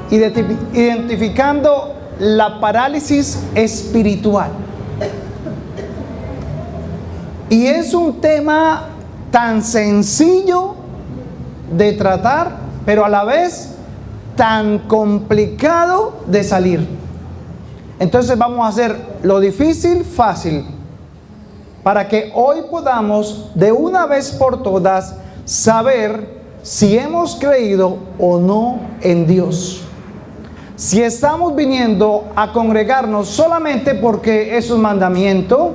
identificando la parálisis espiritual. Y es un tema tan sencillo de tratar, pero a la vez tan complicado de salir. Entonces vamos a hacer lo difícil fácil, para que hoy podamos de una vez por todas saber si hemos creído o no en Dios. Si estamos viniendo a congregarnos solamente porque es un mandamiento,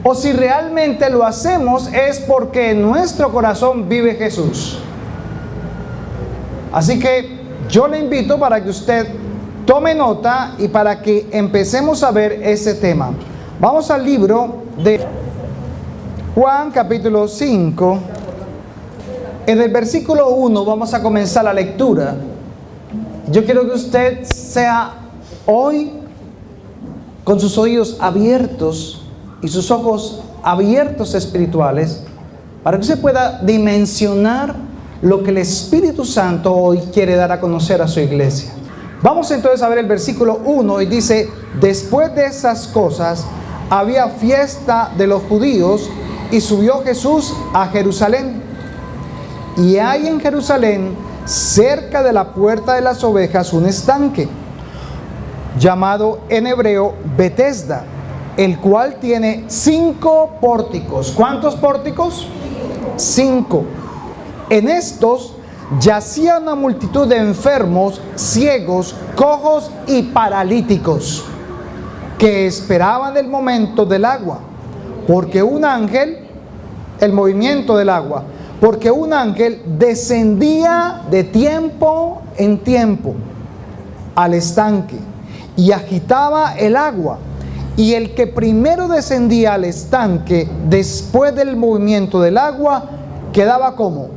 o si realmente lo hacemos es porque en nuestro corazón vive Jesús. Así que yo le invito para que usted tome nota y para que empecemos a ver ese tema. Vamos al libro de Juan capítulo 5. En el versículo 1 vamos a comenzar la lectura. Yo quiero que usted sea hoy con sus oídos abiertos y sus ojos abiertos espirituales, para que usted pueda dimensionar lo que el Espíritu Santo hoy quiere dar a conocer a su iglesia. Vamos entonces a ver el versículo 1 y dice: después de esas cosas había fiesta de los judíos y subió Jesús a Jerusalén. Y hay en Jerusalén, cerca de la puerta de las ovejas, un estanque llamado en hebreo Betesda, el cual tiene 5 pórticos. ¿Cuántos pórticos? 5. En estos yacía una multitud de enfermos, ciegos, cojos y paralíticos, que esperaban el momento del agua, porque un ángel, el movimiento del agua, porque un ángel descendía de tiempo en tiempo al estanque y agitaba el agua. Y el que primero descendía al estanque después del movimiento del agua quedaba como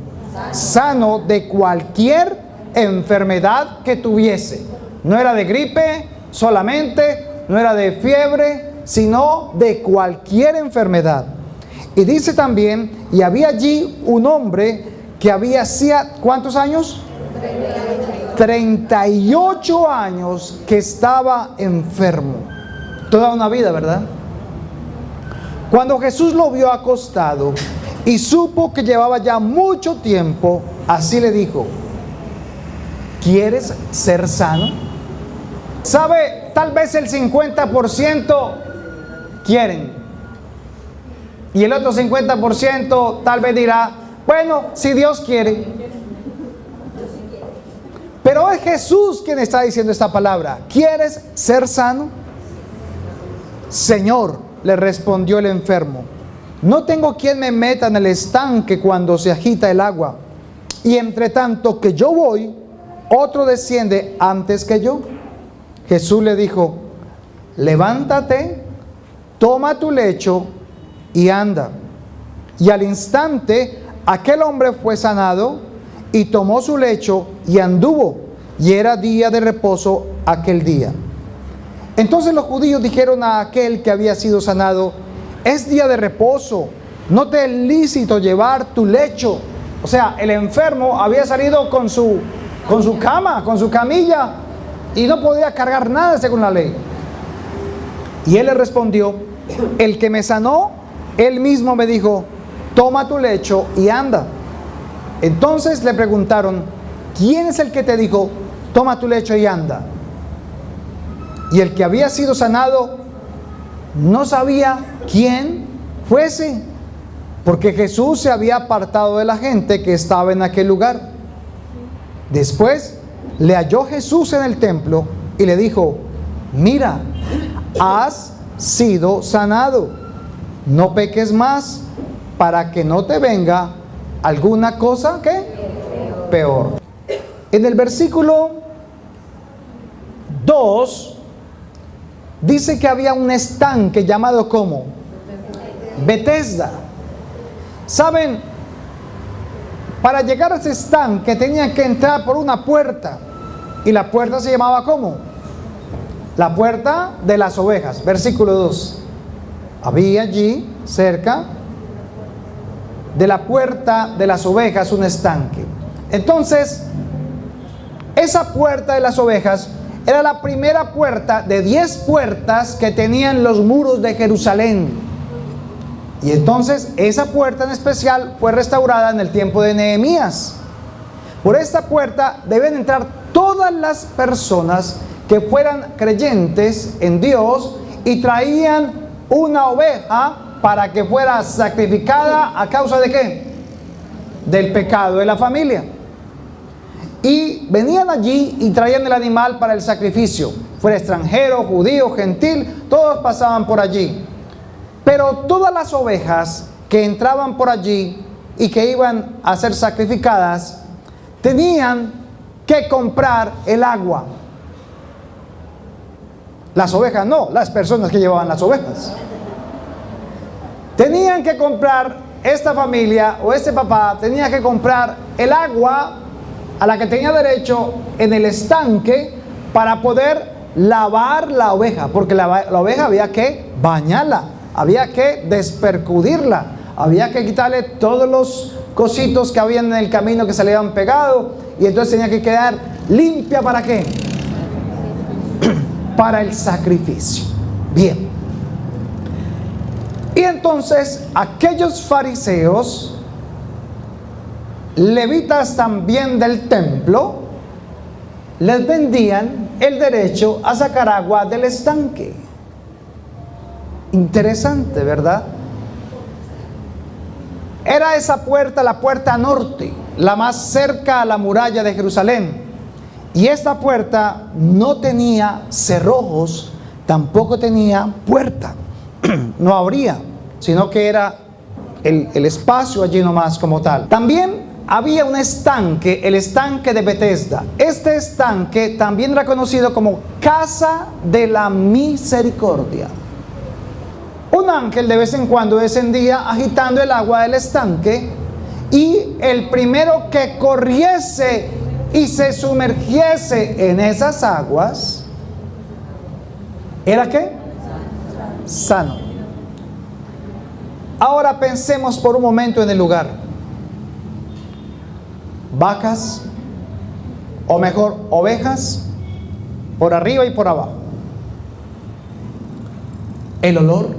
sano de cualquier enfermedad que tuviese. No era de gripe solamente, no era de fiebre, sino de cualquier enfermedad. Y dice también, y había allí un hombre que había hacía, ¿cuántos años? 38 años que estaba enfermo. Toda una vida, ¿verdad? Cuando Jesús lo vio acostado y supo que llevaba ya mucho tiempo, así le dijo: ¿quieres ser sano? ¿Sabe? Tal vez el 50% quieren. Y el otro 50% tal vez dirá: bueno, si Dios quiere. Pero es Jesús quien está diciendo esta palabra. ¿Quieres ser sano? Señor, le respondió el enfermo, no tengo quien me meta en el estanque cuando se agita el agua. Y entre tanto que yo voy, otro desciende antes que yo. Jesús le dijo: levántate, toma tu lecho y anda. Y al instante aquel hombre fue sanado y tomó su lecho y anduvo. Y era día de reposo aquel día. Entonces los judíos dijeron a aquel que había sido sanado: es día de reposo, no te es lícito llevar tu lecho. O sea, el enfermo había salido con su cama, con su camilla, y no podía cargar nada según la ley. Y él le respondió: el que me sanó, él mismo me dijo: toma tu lecho y anda. Entonces le preguntaron: ¿quién es el que te dijo: toma tu lecho y anda? Y el que había sido sanado no sabía quién fuese, porque Jesús se había apartado de la gente que estaba en aquel lugar. Después le halló Jesús en el templo y le dijo: mira, has sido sanado, no peques más, para que no te venga alguna cosa ¿qué? Peor. En el versículo 2 dice que había un estanque llamado ¿cómo? Betesda. ¿Saben? Para llegar a ese estanque tenían que entrar por una puerta. Y la puerta se llamaba ¿cómo? La puerta de las ovejas. Versículo 2. Había allí, cerca de la puerta de las ovejas, un estanque. Entonces, esa puerta de las ovejas era la primera puerta de 10 puertas que tenían los muros de Jerusalén. Y entonces esa puerta en especial fue restaurada en el tiempo de Nehemías. Por esta puerta deben entrar todas las personas que fueran creyentes en Dios y traían una oveja para que fuera sacrificada a causa de ¿qué? Del pecado de la familia. Y venían allí y traían el animal para el sacrificio. Fuera extranjero, judío, gentil, todos pasaban por allí. Pero todas las ovejas que entraban por allí y que iban a ser sacrificadas, tenían que comprar el agua. Las ovejas no, las personas que llevaban las ovejas. Tenían que comprar, esta familia o este papá tenía que comprar el agua a la que tenía derecho en el estanque para poder lavar la oveja, porque la oveja había que bañarla, había que despercudirla, había que quitarle todos los cositos que habían en el camino que se le habían pegado, y entonces tenía que quedar limpia. ¿Para qué? Para el sacrificio. Bien. Y entonces aquellos fariseos, levitas también del templo, les vendían el derecho a sacar agua del estanque. Interesante, ¿verdad? Era esa puerta, la puerta norte, la más cerca a la muralla de Jerusalén. Y esta puerta no tenía cerrojos, tampoco tenía puerta. No abría, sino que era el espacio allí nomás como tal. También había un estanque, el estanque de Betesda. Este estanque también era conocido como Casa de la Misericordia. Un ángel de vez en cuando descendía agitando el agua del estanque, y el primero que corriese y se sumergiese en esas aguas, ¿era qué? Sano. Ahora pensemos por un momento en el lugar. Vacas, o mejor, ovejas, por arriba y por abajo. El olor,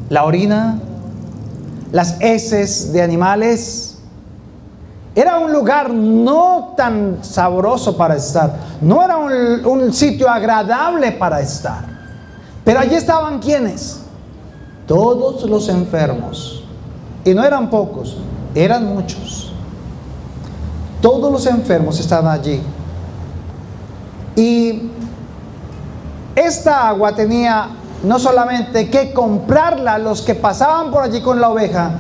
la orina, las heces de animales. Era un lugar no tan sabroso para estar. No era un sitio agradable para estar. Pero allí estaban ¿quiénes? Todos los enfermos. Y no eran pocos, eran muchos. Todos los enfermos estaban allí. Y esta agua tenía no solamente que comprarla los que pasaban por allí con la oveja,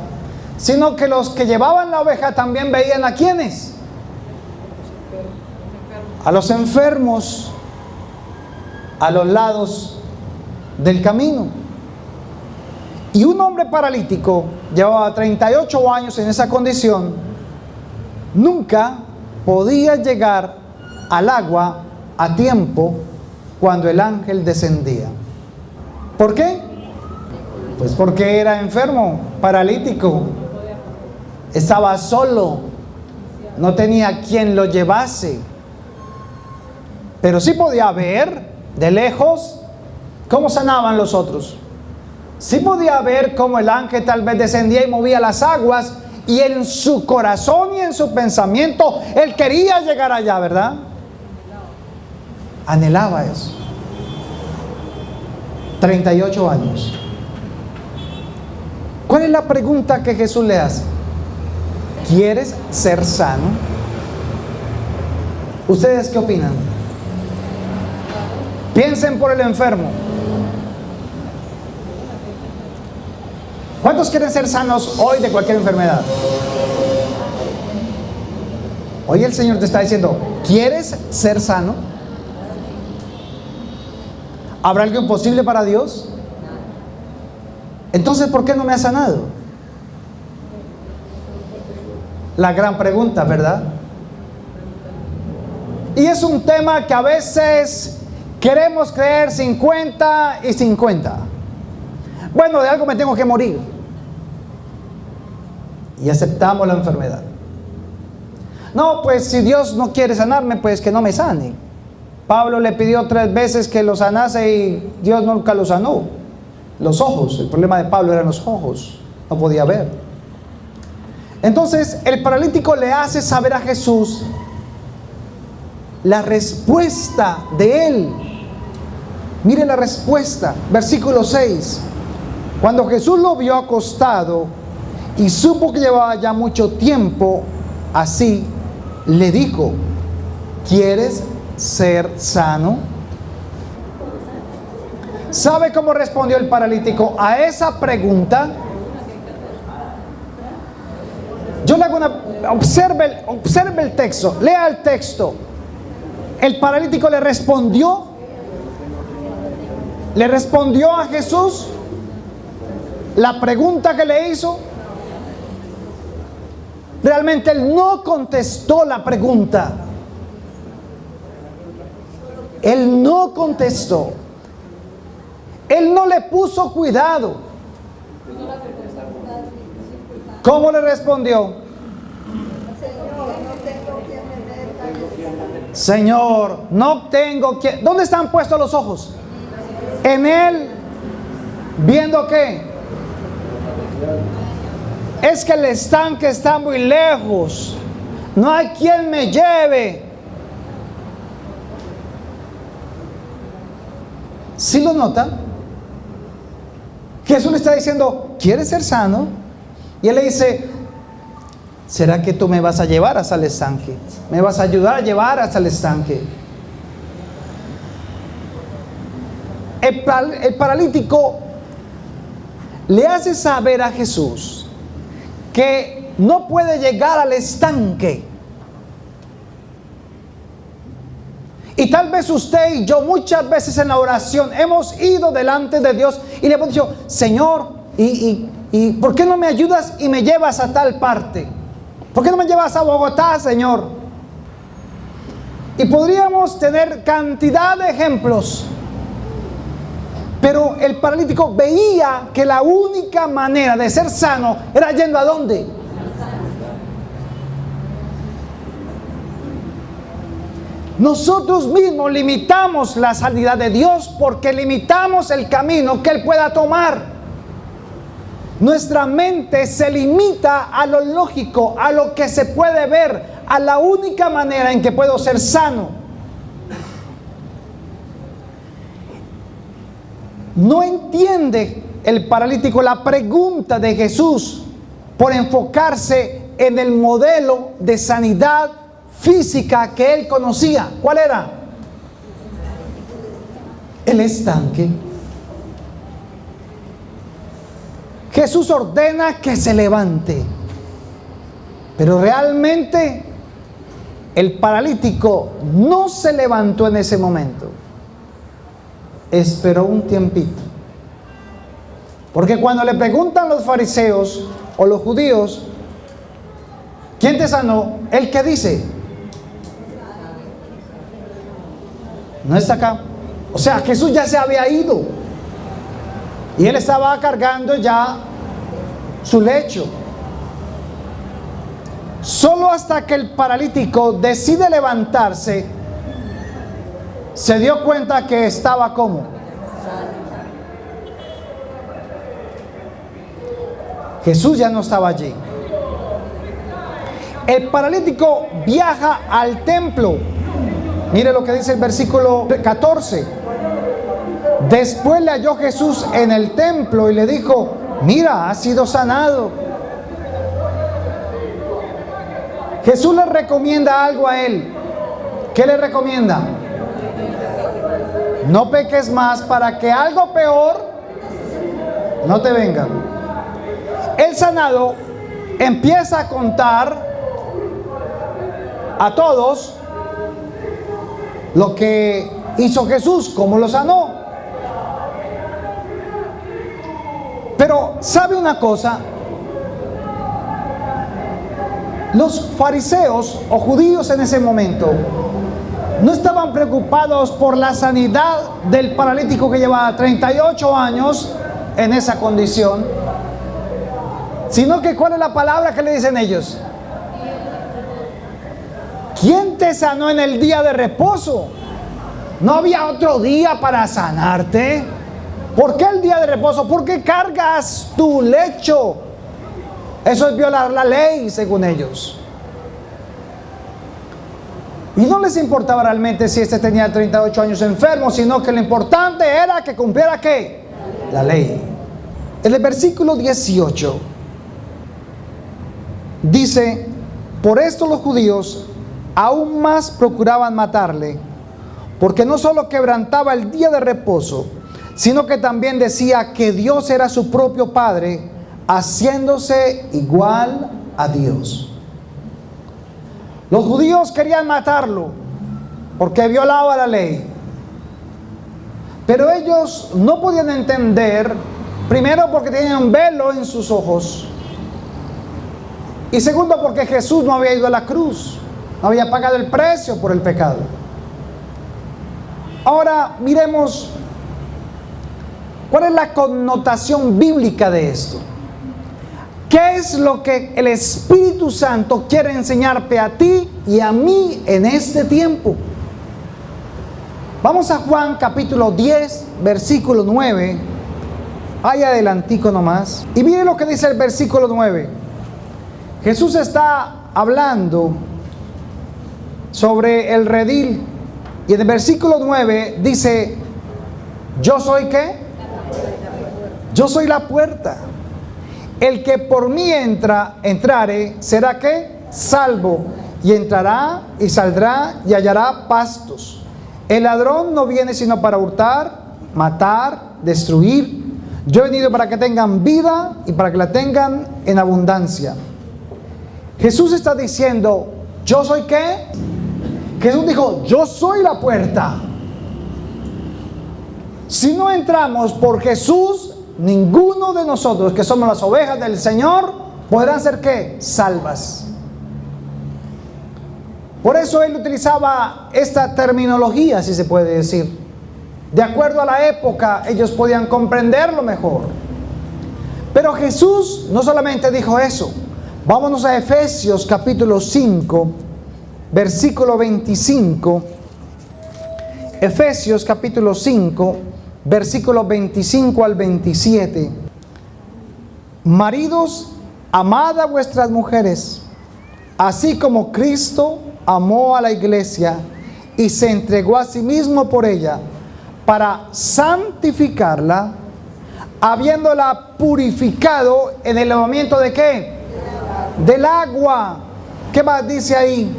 sino que los que llevaban la oveja también veían a quiénes, a los enfermos a los lados del camino. Y un hombre paralítico llevaba 38 años en esa condición, nunca podía llegar al agua a tiempo cuando el ángel descendía. ¿Por qué? Pues porque era enfermo, paralítico, estaba solo, no tenía quien lo llevase, pero sí podía ver de lejos cómo sanaban los otros. Sí podía ver cómo el ángel tal vez descendía y movía las aguas, y en su corazón y en su pensamiento él quería llegar allá, ¿verdad? Anhelaba eso. 38 años. ¿Cuál es la pregunta que Jesús le hace? ¿Quieres ser sano? ¿Ustedes qué opinan? Piensen por el enfermo. ¿Cuántos quieren ser sanos hoy de cualquier enfermedad? Hoy el Señor te está diciendo, ¿quieres ser sano? ¿Habrá algo imposible para Dios? Entonces, ¿por qué no me ha sanado? La gran pregunta, ¿verdad? Y es un tema que a veces queremos creer 50 y 50. Bueno, de algo me tengo que morir. Y aceptamos la enfermedad. No, pues si Dios no quiere sanarme, pues que no me sane. Pablo le pidió 3 veces que lo sanase y Dios nunca lo sanó. Los ojos, el problema de Pablo eran los ojos, no podía ver. Entonces el paralítico le hace saber a Jesús la respuesta de él. Mire la respuesta, versículo 6. Cuando Jesús lo vio acostado y supo que llevaba ya mucho tiempo así, le dijo: ¿quieres ser sano? ¿Sabe cómo respondió el paralítico a esa pregunta? Yo le hago observe el texto, lea el texto. El paralítico le respondió a Jesús la pregunta que le hizo. Realmente él no contestó la pregunta. Él no contestó. Él no le puso cuidado. ¿Cómo le respondió? Señor, no tengo quien. ¿Dónde están puestos los ojos? En él. ¿Viendo qué? Es que el estanque está muy lejos. No hay quien me lleve. ¿Sí lo nota? Jesús le está diciendo: ¿quieres ser sano? Y él le dice: ¿será que tú me vas a llevar hasta el estanque? ¿Me vas a ayudar a llevar hasta el estanque? El paralítico le hace saber a Jesús que no puede llegar al estanque. Y tal vez usted y yo muchas veces en la oración hemos ido delante de Dios y le hemos dicho: Señor, ¿y por qué no me ayudas y me llevas a tal parte? ¿Por qué no me llevas a Bogotá, Señor? Y podríamos tener cantidad de ejemplos. Pero el paralítico veía que la única manera de ser sano era yendo ¿a dónde? Nosotros mismos limitamos la sanidad de Dios porque limitamos el camino que Él pueda tomar. Nuestra mente se limita a lo lógico, a lo que se puede ver, a la única manera en que puedo ser sano. No entiende el paralítico la pregunta de Jesús por enfocarse en el modelo de sanidad física que él conocía. ¿Cuál era? El estanque. Jesús ordena que se levante, pero realmente el paralítico no se levantó en ese momento. Esperó un tiempito. Porque cuando le preguntan los fariseos o los judíos: ¿quién te sanó? ¿El que dice? No está acá. O sea, Jesús ya se había ido y él estaba cargando ya su lecho. Solo hasta que el paralítico decide levantarse, se dio cuenta que estaba como. Jesús ya no estaba allí. El paralítico viaja al templo. Mire lo que dice el versículo 14. Después le halló Jesús en el templo y le dijo: mira, has sido sanado. Jesús le recomienda algo a él. ¿Qué le recomienda? No peques más para que algo peor no te venga. El sanado empieza a contar a todos lo que hizo Jesús, cómo lo sanó. Pero ¿sabe una cosa? Los fariseos o judíos en ese momento no estaban preocupados por la sanidad del paralítico que llevaba 38 años en esa condición, sino que ¿cuál es la palabra que le dicen ellos? ¿Quién te sanó en el día de reposo? ¿No había otro día para sanarte? ¿Por qué el día de reposo? ¿Por qué cargas tu lecho? Eso es violar la ley, según ellos. Y no les importaba realmente si este tenía 38 años enfermo, sino que lo importante era que cumpliera ¿qué? La ley. En el versículo 18 dice: por esto los judíos aún más procuraban matarle, porque no solo quebrantaba el día de reposo, sino que también decía que Dios era su propio Padre, haciéndose igual a Dios. Los judíos querían matarlo porque violaba la ley, pero ellos no podían entender, primero porque tenían un velo en sus ojos, y segundo porque Jesús no había ido a la cruz, no había pagado el precio por el pecado. Ahora miremos cuál es la connotación bíblica de esto. ¿Qué es lo que el Espíritu Santo quiere enseñarte a ti y a mí en este tiempo? Vamos a Juan capítulo 10, versículo 9. Ahí adelantico nomás. Y miren lo que dice el versículo 9. Jesús está hablando sobre el redil. Y en el versículo 9 dice: ¿yo soy qué? Yo soy la puerta. El que por mí entrare, ¿será qué? Salvo. Y entrará y saldrá y hallará pastos. El ladrón no viene sino para hurtar, matar, destruir. Yo he venido para que tengan vida y para que la tengan en abundancia. Jesús está diciendo: ¿yo soy qué? Jesús dijo: yo soy la puerta. Si no entramos por Jesús, ninguno de nosotros que somos las ovejas del Señor podrán ser ¿qué? Salvas. Por eso él utilizaba esta terminología, si se puede decir. De acuerdo a la época, ellos podían comprenderlo mejor. Pero Jesús no solamente dijo eso. Vámonos a Efesios capítulo 5, versículo 25. Efesios capítulo 5, versículos 25 al 27. Maridos, amad a vuestras mujeres, así como Cristo amó a la iglesia y se entregó a sí mismo por ella, para santificarla, habiéndola purificado en el lavamiento ¿de qué? Del agua. ¿Qué más dice ahí?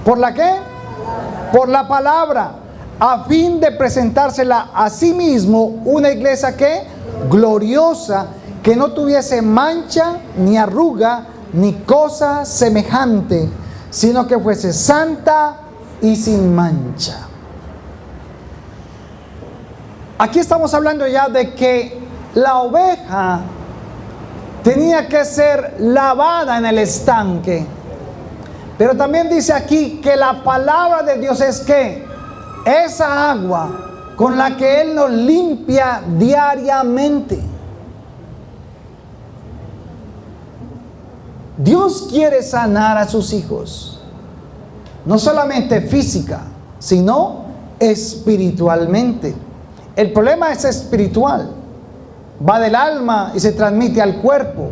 ¿Por la qué? Por la palabra, a fin de presentársela a sí mismo una iglesia que gloriosa, que no tuviese mancha, ni arruga, ni cosa semejante, sino que fuese santa y sin mancha. Aquí estamos hablando ya de que la oveja tenía que ser lavada en el estanque. Pero también dice aquí que la palabra de Dios es que esa agua con la que Él nos limpia diariamente. Dios quiere sanar a sus hijos, no solamente física, sino espiritualmente. El problema es espiritual, va del alma y se transmite al cuerpo.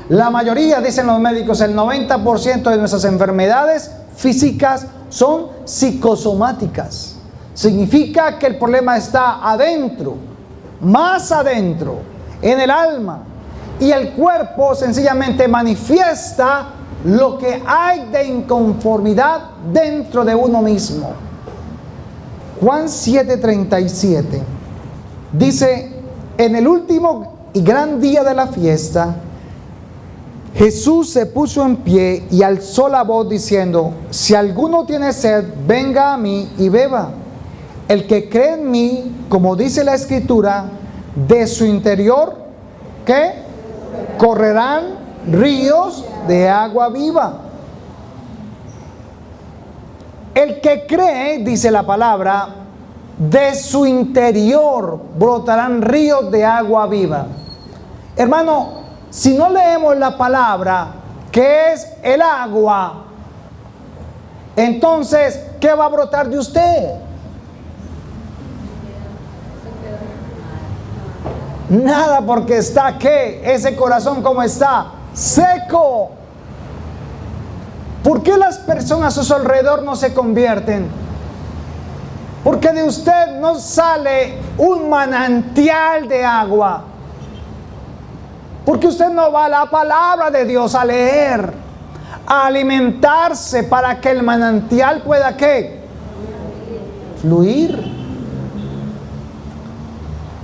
La mayoría, dicen los médicos, el 90% de nuestras enfermedades físicas son psicosomáticas. Significa que el problema está adentro, más adentro, en el alma. Y el cuerpo sencillamente manifiesta lo que hay de inconformidad dentro de uno mismo. Juan 7:37 dice: en el último y gran día de la fiesta, Jesús se puso en pie y alzó la voz diciendo: si alguno tiene sed, venga a mí y beba. El que cree en mí, como dice la Escritura, de su interior, ¿qué? Correrán ríos de agua viva. El que cree, dice la palabra, de su interior brotarán ríos de agua viva. Hermano, si no leemos la palabra, que es el agua, entonces, ¿qué va a brotar de usted? Nada, porque está, ¿qué? Ese corazón, ¿cómo está? Seco. ¿Por qué las personas a su alrededor no se convierten? Porque de usted no sale un manantial de agua. Porque usted no va a la palabra de Dios a leer, a alimentarse para que el manantial pueda, ¿qué? Fluir.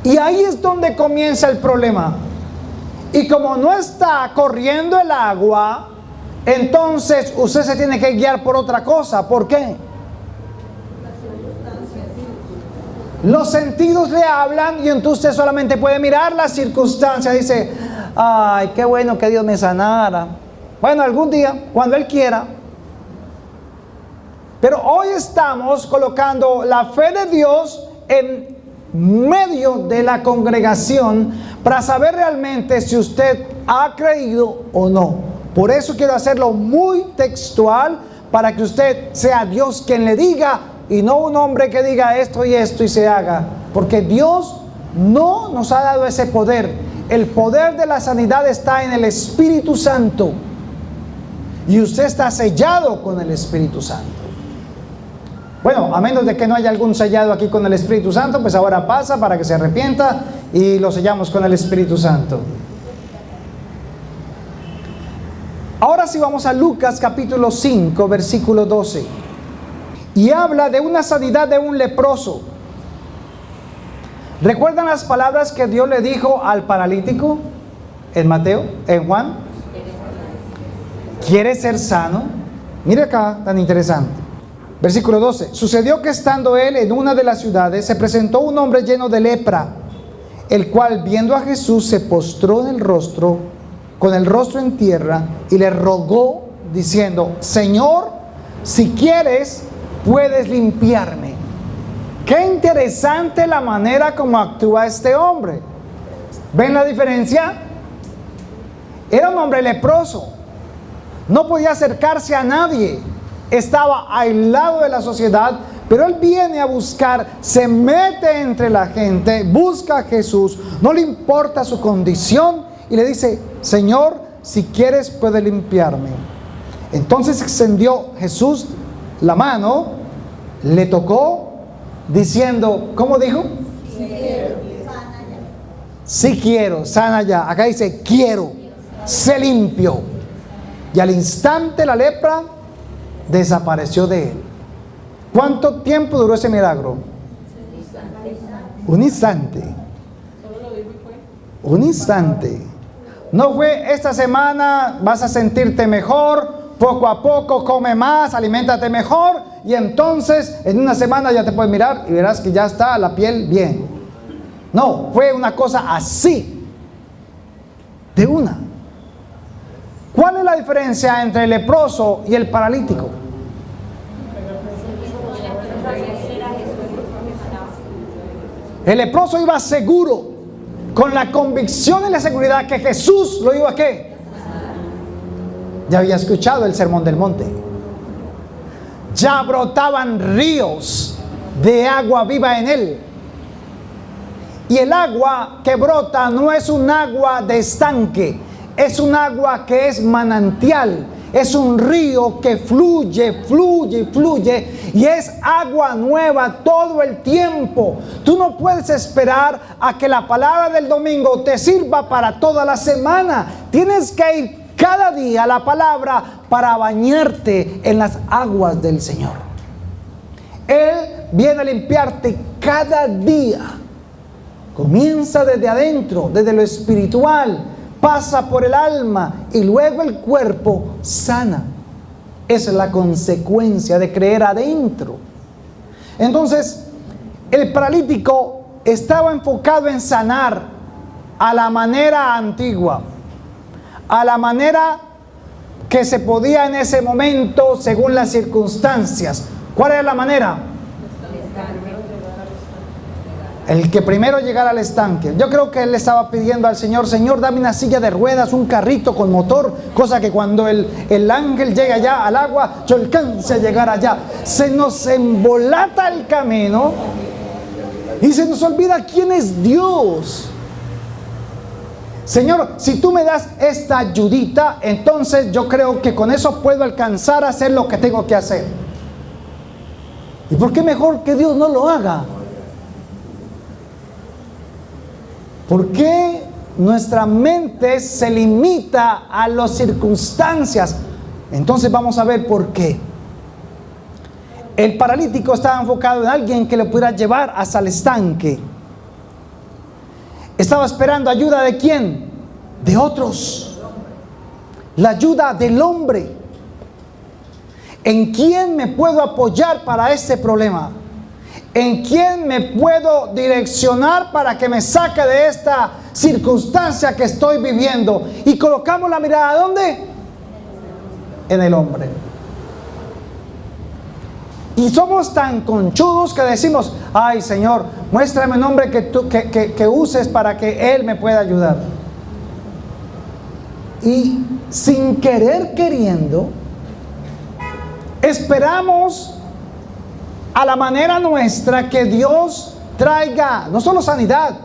Y ahí es donde comienza el problema. Y como no está corriendo el agua, entonces usted se tiene que guiar por otra cosa. ¿Por qué? Los sentidos le hablan y entonces usted solamente puede mirar las circunstancias. Dice, ay, qué bueno que Dios me sanara. Bueno, algún día, cuando Él quiera. Pero hoy estamos colocando la fe de Dios en medio de la congregación para saber realmente si usted ha creído o no. Por eso quiero hacerlo muy textual, para que usted sea Dios quien le diga y no un hombre que diga esto y esto y se haga. Porque Dios no nos ha dado ese poder. El poder de la sanidad está en el Espíritu Santo. Y usted está sellado con el Espíritu Santo. Bueno, a menos de que no haya algún sellado aquí con el Espíritu Santo, pues ahora pasa para que se arrepienta y lo sellamos con el Espíritu Santo. Ahora sí vamos a Lucas capítulo 5, versículo 12. Y habla de una sanidad de un leproso. ¿Recuerdan las palabras que Dios le dijo al paralítico en Mateo, en Juan? ¿Quieres ser sano? Mire acá, tan interesante. Versículo 12. Sucedió que estando él en una de las ciudades, se presentó un hombre lleno de lepra, el cual viendo a Jesús se postró en el rostro, con el rostro en tierra, y le rogó diciendo, Señor, si quieres, puedes limpiarme. Qué interesante la manera como actúa este hombre. ¿Ven la diferencia? Era un hombre leproso. No podía acercarse a nadie. Estaba aislado de la sociedad, pero él viene a buscar, se mete entre la gente, busca a Jesús, no le importa su condición y le dice, Señor, si quieres puede limpiarme. Entonces extendió Jesús la mano, le tocó, diciendo, ¿cómo dijo? Sí quiero, sana ya. Acá dice, quiero, se limpió. Y al instante la lepra desapareció de él. ¿Cuánto tiempo duró ese milagro? Un instante. Un instante. No fue esta semana vas a sentirte mejor, poco a poco come más, aliméntate mejor y entonces en una semana ya te puedes mirar y verás que ya está la piel bien. No, fue una cosa así, de una. ¿Cuál es la diferencia entre el leproso y el paralítico? El leproso iba seguro, con la convicción y la seguridad que Jesús lo iba a ¿qué? Ya había escuchado el sermón del monte. Ya brotaban ríos de agua viva en él. Y el agua que brota no es un agua de estanque, es un agua que es manantial. Es un río que fluye, fluye, fluye y es agua nueva todo el tiempo. Tú no puedes esperar a que la palabra del domingo te sirva para toda la semana. Tienes que ir cada día a la palabra para bañarte en las aguas del Señor. Él viene a limpiarte cada día. Comienza desde adentro, desde lo espiritual. Pasa por el alma y luego el cuerpo sana. Esa es la consecuencia de creer adentro. Entonces, el paralítico estaba enfocado en sanar a la manera antigua, a la manera que se podía en ese momento según las circunstancias. ¿Cuál era la manera? el que primero llegara al estanque. Yo creo que él le estaba pidiendo al Señor: Señor, dame una silla de ruedas, un carrito con motor, cosa que cuando el ángel llegue allá al agua, yo alcance a llegar allá. Se nos embolata el camino y se nos olvida quién es Dios. Señor, si tú me das esta ayudita, entonces yo creo que con eso puedo alcanzar a hacer lo que tengo que hacer. ¿Y por qué mejor que Dios no lo haga? ¿Por qué nuestra mente se limita a las circunstancias? Entonces vamos a ver por qué. El paralítico estaba enfocado en alguien que le pudiera llevar hasta el estanque. Estaba esperando ayuda ¿de quién? De otros. La ayuda del hombre. ¿En quién me puedo apoyar para este problema? ¿En quién me puedo direccionar para que me saque de esta circunstancia que estoy viviendo? Y colocamos la mirada ¿dónde? En el hombre. Y somos tan conchudos que decimos: ay, Señor, muéstrame un hombre que uses para que Él me pueda ayudar. Y sin querer queriendo, esperamos a la manera nuestra que Dios traiga no solo sanidad,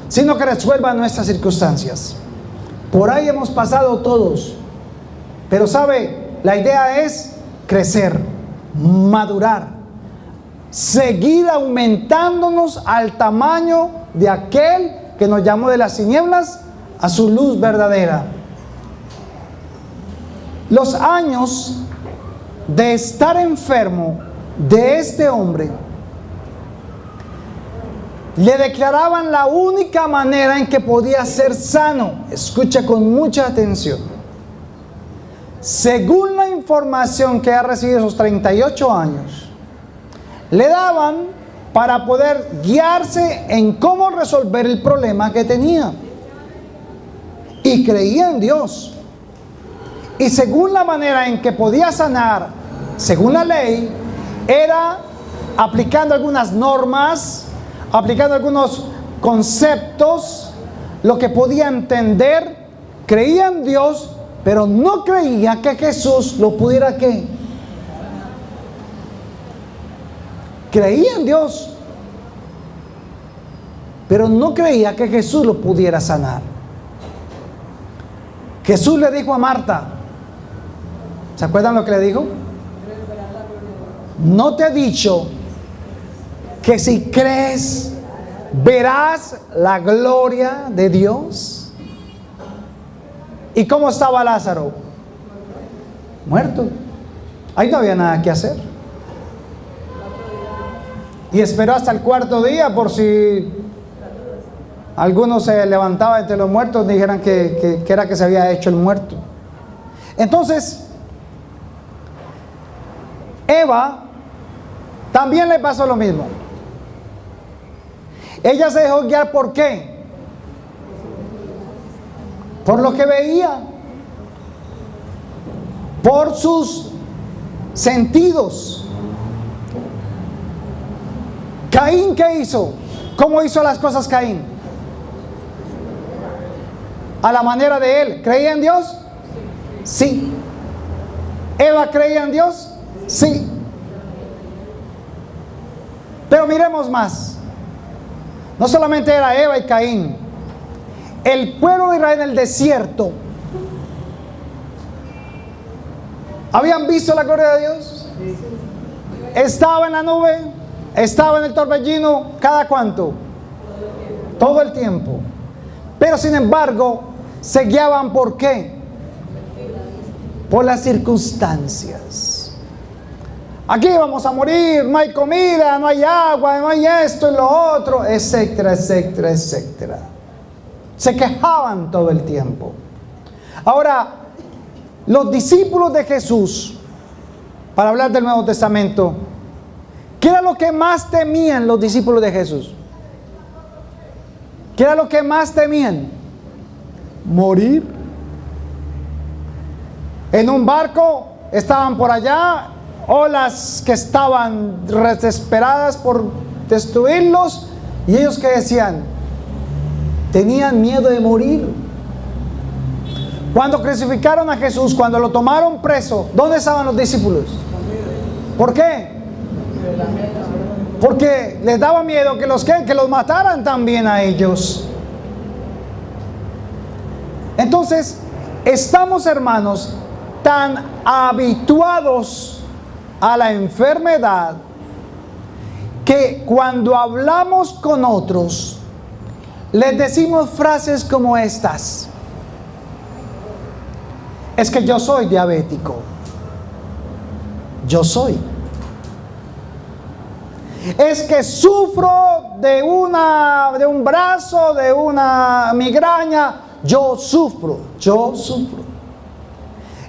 sino que resuelva nuestras circunstancias. Por ahí hemos pasado todos. Pero sabe, la idea es crecer, madurar, seguir aumentándonos al tamaño de aquel que nos llamó de las tinieblas a su luz verdadera. Los años de estar enfermo de este hombre le declaraban la única manera en que podía ser sano. Escucha con mucha atención. Según la información que ha recibido esos 38 años, le daban para poder guiarse en cómo resolver el problema que tenía. Y creía en Dios. Y según la manera en que podía sanar, según la ley, era aplicando algunas normas, aplicando algunos conceptos, lo que podía entender. Creía en Dios, pero no creía que Jesús lo pudiera ¿qué? Creía en Dios, pero no creía que Jesús lo pudiera sanar. Jesús le dijo a Marta, ¿se acuerdan lo que le dijo? ¿No te he dicho que si crees verás la gloria de Dios? ¿Y cómo estaba Lázaro? Muerto. Ahí no había nada que hacer. Y esperó hasta el cuarto día por si algunos se levantaban entre los muertos y dijeran que era que se había hecho el muerto. Entonces, Eva también le pasó lo mismo. Ella se dejó guiar ¿por qué? Por lo que veía, por sus sentidos. Caín, ¿qué hizo? ¿Cómo hizo las cosas Caín? A la manera de él. ¿Creía en Dios? Sí. ¿Eva creía en Dios? Sí. Pero miremos más. No solamente era Eva y Caín. El pueblo de Israel en el desierto, ¿habían visto la gloria de Dios? Estaba en la nube, estaba en el torbellino, ¿cada cuánto? Todo el tiempo. Pero sin embargo, se guiaban ¿por qué? Por las circunstancias. Aquí vamos a morir, no hay comida, no hay agua, no hay esto y lo otro, etcétera, etcétera, etcétera. Se quejaban todo el tiempo. Ahora, los discípulos de Jesús, para hablar del Nuevo Testamento, ¿qué era lo que más temían los discípulos de Jesús? ¿Qué era lo que más temían? Morir. En un barco estaban por allá, olas que estaban desesperadas por destruirlos, ¿Y ellos qué decían? Tenían miedo de morir. Cuando crucificaron a Jesús, cuando lo tomaron preso, ¿dónde estaban los discípulos? ¿Por qué? Porque les daba miedo que los mataran también a ellos. Entonces, estamos, hermanos, tan habituados a la enfermedad que cuando hablamos con otros, les decimos frases como estas. Es que yo soy diabético. Yo soy. Es que sufro de un brazo, de una migraña. Yo sufro.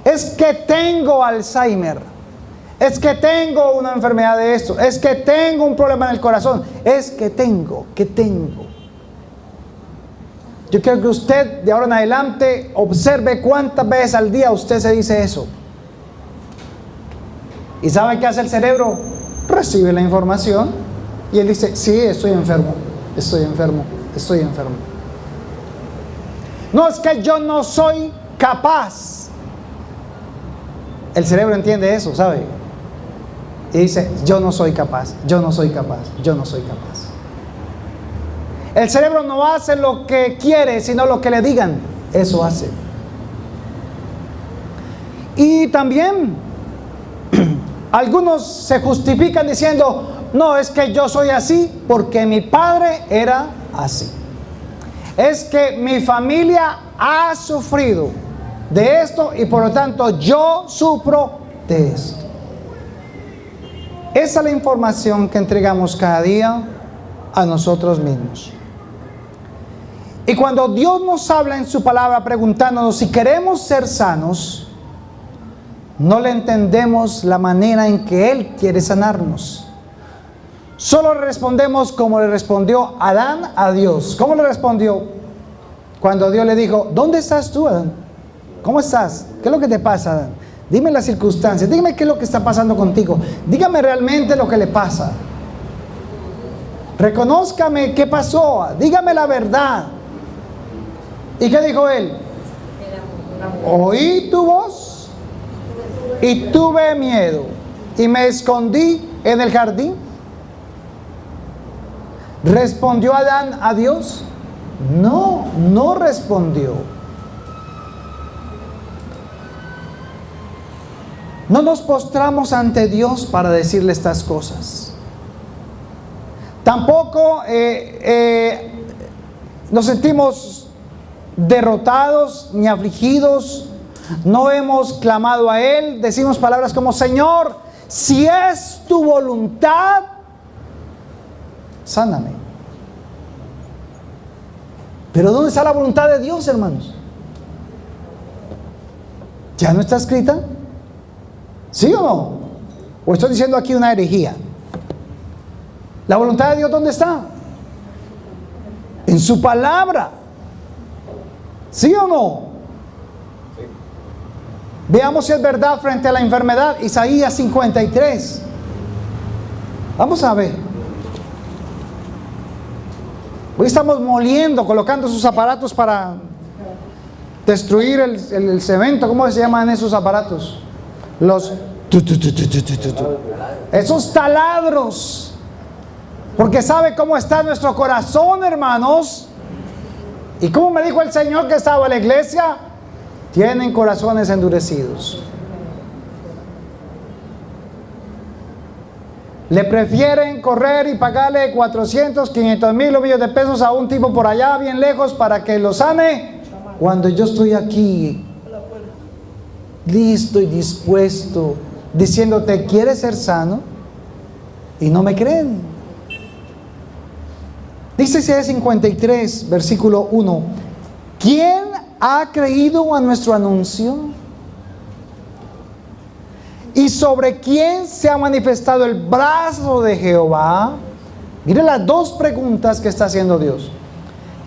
Es que tengo Alzheimer. Es que tengo una enfermedad de esto. Es que tengo un problema en el corazón. Es que tengo. Yo quiero que usted de ahora en adelante observe cuántas veces al día usted se dice eso. ¿Y sabe qué hace el cerebro? Recibe la información y él dice, sí, estoy enfermo. No, es que yo no soy capaz. El cerebro entiende eso, ¿sabe? Y dice, yo no soy capaz. El cerebro no hace lo que quiere, sino lo que le digan. Eso hace. Y también algunos se justifican diciendo, no, es que yo soy así porque mi padre era así. Es que mi familia ha sufrido de esto y por lo tanto yo sufro de esto. Esa es la información que entregamos cada día a nosotros mismos. Y cuando Dios nos habla en su palabra preguntándonos si queremos ser sanos, no le entendemos la manera en que Él quiere sanarnos. Solo respondemos como le respondió Adán a Dios. ¿Cómo le respondió? Cuando Dios le dijo, ¿dónde estás tú, Adán? ¿Cómo estás? ¿Qué es lo que te pasa, Adán? Dime las circunstancias, dígame qué es lo que está pasando contigo. Dígame realmente lo que le pasa. Reconózcame qué pasó, dígame la verdad. ¿Y qué dijo él? Oí tu voz y tuve miedo y me escondí en el jardín. ¿Respondió Adán a Dios? No respondió. No nos postramos ante Dios para decirle estas cosas. Tampoco nos sentimos derrotados ni afligidos. No hemos clamado a Él. Decimos palabras como, Señor, si es tu voluntad, sáname. Pero ¿dónde está la voluntad de Dios, hermanos? ¿Ya no está escrita? ¿Sí o no? ¿O estoy diciendo aquí una herejía? ¿La voluntad de Dios dónde está? En su palabra. ¿Sí o no? Veamos si es verdad frente a la enfermedad. Isaías 53. Vamos a ver. Hoy estamos moliendo, colocando sus aparatos para destruir el cemento. ¿Cómo se llaman esos aparatos? Esos taladros. Porque sabe cómo está nuestro corazón, hermanos. Y como me dijo el Señor que estaba en la iglesia, tienen corazones endurecidos. Le prefieren correr y pagarle 400, 500 mil millones de pesos a un tipo por allá bien lejos para que lo sane, cuando yo estoy aquí listo y dispuesto diciéndote, ¿quieres ser sano? Y no me creen. Dice Isaías 53, versículo 1, ¿quién ha creído a nuestro anuncio? ¿Y sobre quién se ha manifestado el brazo de Jehová? Mire las dos preguntas que está haciendo Dios.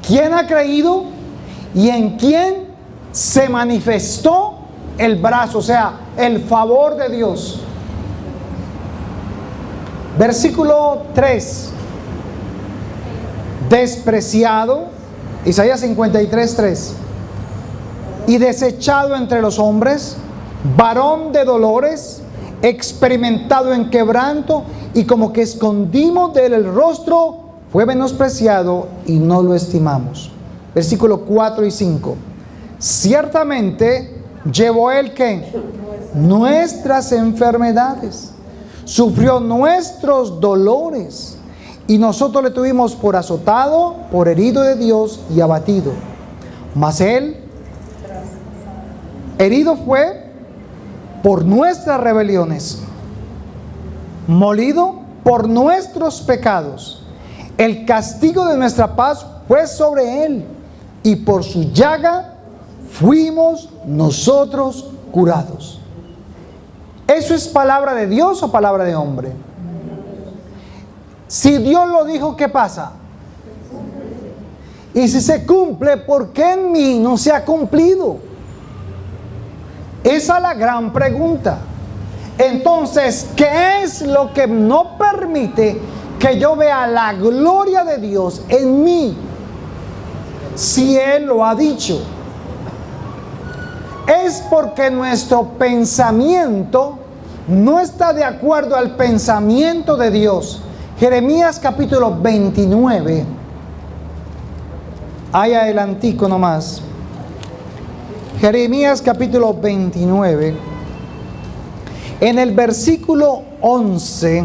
¿Quién ha creído? ¿Y en quién se manifestó el brazo? O sea, el favor de Dios. Versículo 3. despreciado, Isaías 53:3, y desechado entre los hombres, varón de dolores, experimentado en quebranto, y como que escondimos de él el rostro, fue menospreciado y no lo estimamos. Versículos 4 y 5. Ciertamente llevó él ¿qué? Nuestras enfermedades, sufrió nuestros dolores, y nosotros le tuvimos por azotado, por herido de Dios y abatido. Mas él herido fue por nuestras rebeliones, molido por nuestros pecados. El castigo de nuestra paz fue sobre él, y por su llaga fuimos nosotros curados. ¿Eso es palabra de Dios o palabra de hombre? Si Dios lo dijo, ¿qué pasa? Y si se cumple, ¿por qué en mí no se ha cumplido? Esa es la gran pregunta. Entonces, ¿qué es lo que no permite que yo vea la gloria de Dios en mí? Si Él lo ha dicho, es porque nuestro pensamiento no está de acuerdo al pensamiento de Dios. Jeremías capítulo 29, ahí adelantico nomás. Jeremías capítulo 29, en el versículo 11,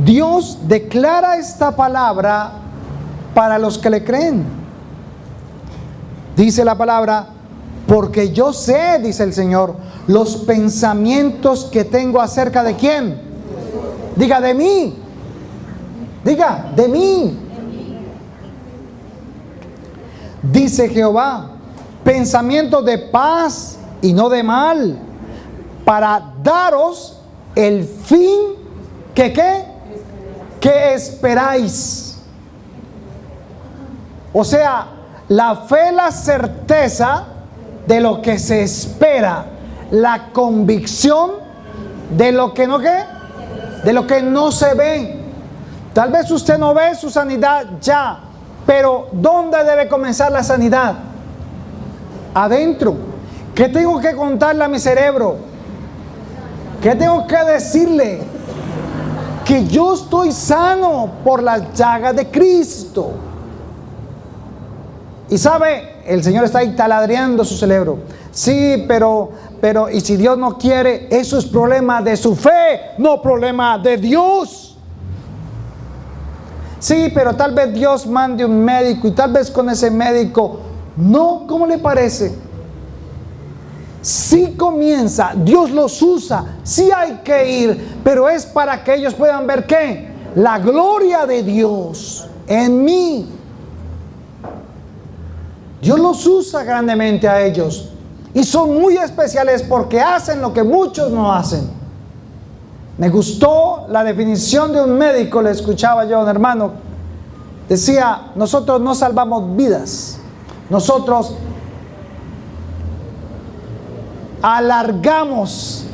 Dios declara esta palabra para los que le creen. Dice la palabra: porque yo sé, dice el Señor, los pensamientos que tengo acerca de ¿quién? Diga, de mí. Diga, de mí. Dice Jehová, pensamientos de paz y no de mal, para daros el fin que ¿qué? Que esperáis. O sea, la fe, la certeza de lo que se espera, la convicción de lo que no ¿qué? De lo que no se ve. Tal vez usted no ve su sanidad ya, pero ¿dónde debe comenzar la sanidad? Adentro. ¿Qué tengo que contarle a mi cerebro? ¿Qué tengo que decirle? Que yo estoy sano por las llagas de Cristo. Y sabe, el Señor está ahí taladreando su cerebro. Sí, pero, y si Dios no quiere, eso es problema de su fe, no problema de Dios. Sí, pero tal vez Dios mande un médico y tal vez con ese médico, no, ¿cómo le parece? Sí comienza, Dios los usa, sí hay que ir, pero es para que ellos puedan ver ¿qué? La gloria de Dios en mí. Dios los usa grandemente a ellos y son muy especiales porque hacen lo que muchos no hacen. Me gustó la definición de un médico, le escuchaba yo a un hermano, decía: nosotros no salvamos vidas, nosotros alargamos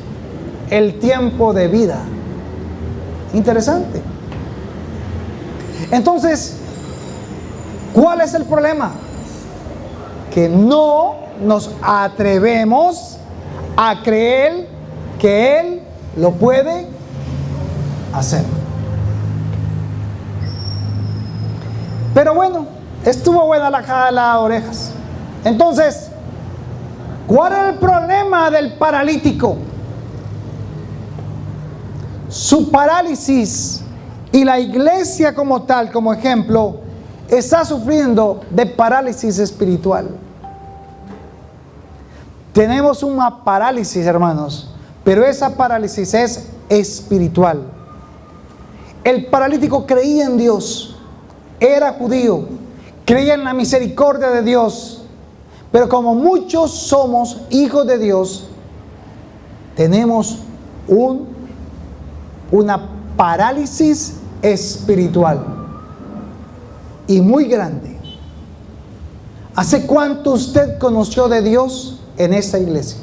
el tiempo de vida. Interesante. Entonces, ¿cuál es el problema? Que no nos atrevemos a creer que Él lo puede hacer. Pero bueno, estuvo buena la jala de orejas. Entonces, ¿cuál es el problema del paralítico? Su parálisis, y la iglesia como tal, como ejemplo, está sufriendo de parálisis espiritual. Tenemos una parálisis, hermanos, pero esa parálisis es espiritual. El paralítico creía en Dios, era judío, creía en la misericordia de Dios, pero como muchos somos hijos de Dios, tenemos una parálisis espiritual y muy grande. ¿Hace cuánto usted conoció de Dios en esta iglesia?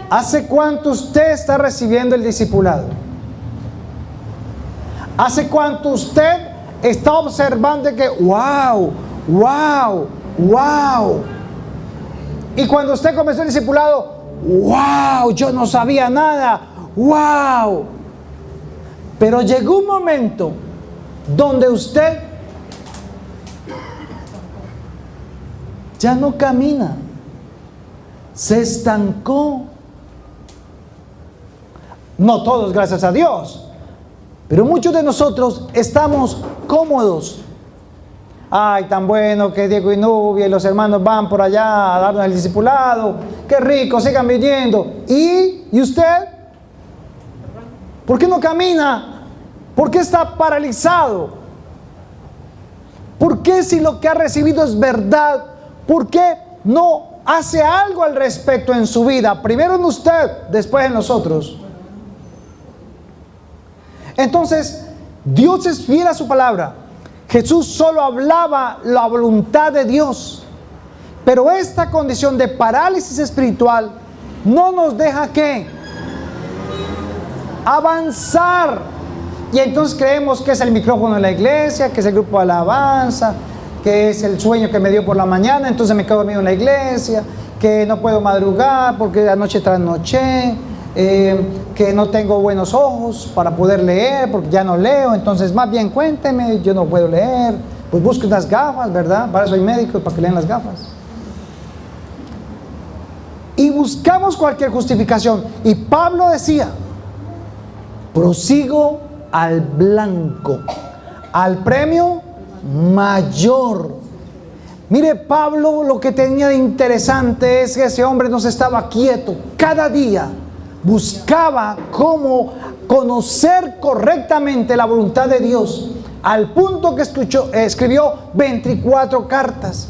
¿Hace cuánto usted está recibiendo el discipulado? ¿Hace cuánto usted está observando que wow, wow, wow. Y cuando usted comenzó el discipulado, wow, yo no sabía nada, wow. Pero llegó un momento donde usted ya no camina, se estancó. No todos, gracias a Dios, pero muchos de nosotros estamos cómodos. Ay, tan bueno que Diego y Nubia y los hermanos van por allá a darnos el discipulado. Qué rico, sigan viniendo. ¿Y usted? ¿Por qué no camina? ¿Por qué está paralizado? ¿Por qué, si lo que ha recibido es verdad, por qué no hace algo al respecto en su vida? Primero en usted, después en nosotros. Entonces, Dios es fiel a su palabra. Jesús solo hablaba la voluntad de Dios. Pero esta condición de parálisis espiritual no nos deja ¿qué? Avanzar. Y entonces creemos que es el micrófono de la iglesia, que es el grupo de alabanza, que es el sueño que me dio por la mañana, entonces me quedo dormido en la iglesia, que no puedo madrugar porque anoche trasnoché, que no tengo buenos ojos para poder leer porque ya no leo, entonces más bien cuénteme, yo no puedo leer, pues busque unas gafas, ¿verdad? Para eso soy médico, para que lean las gafas. Y buscamos cualquier justificación. Y Pablo decía, prosigo al blanco, al premio mayor. Mire, Pablo, lo que tenía de interesante es que ese hombre no se estaba quieto. Cada día buscaba cómo conocer correctamente la voluntad de Dios, al punto que escribió 28 cartas,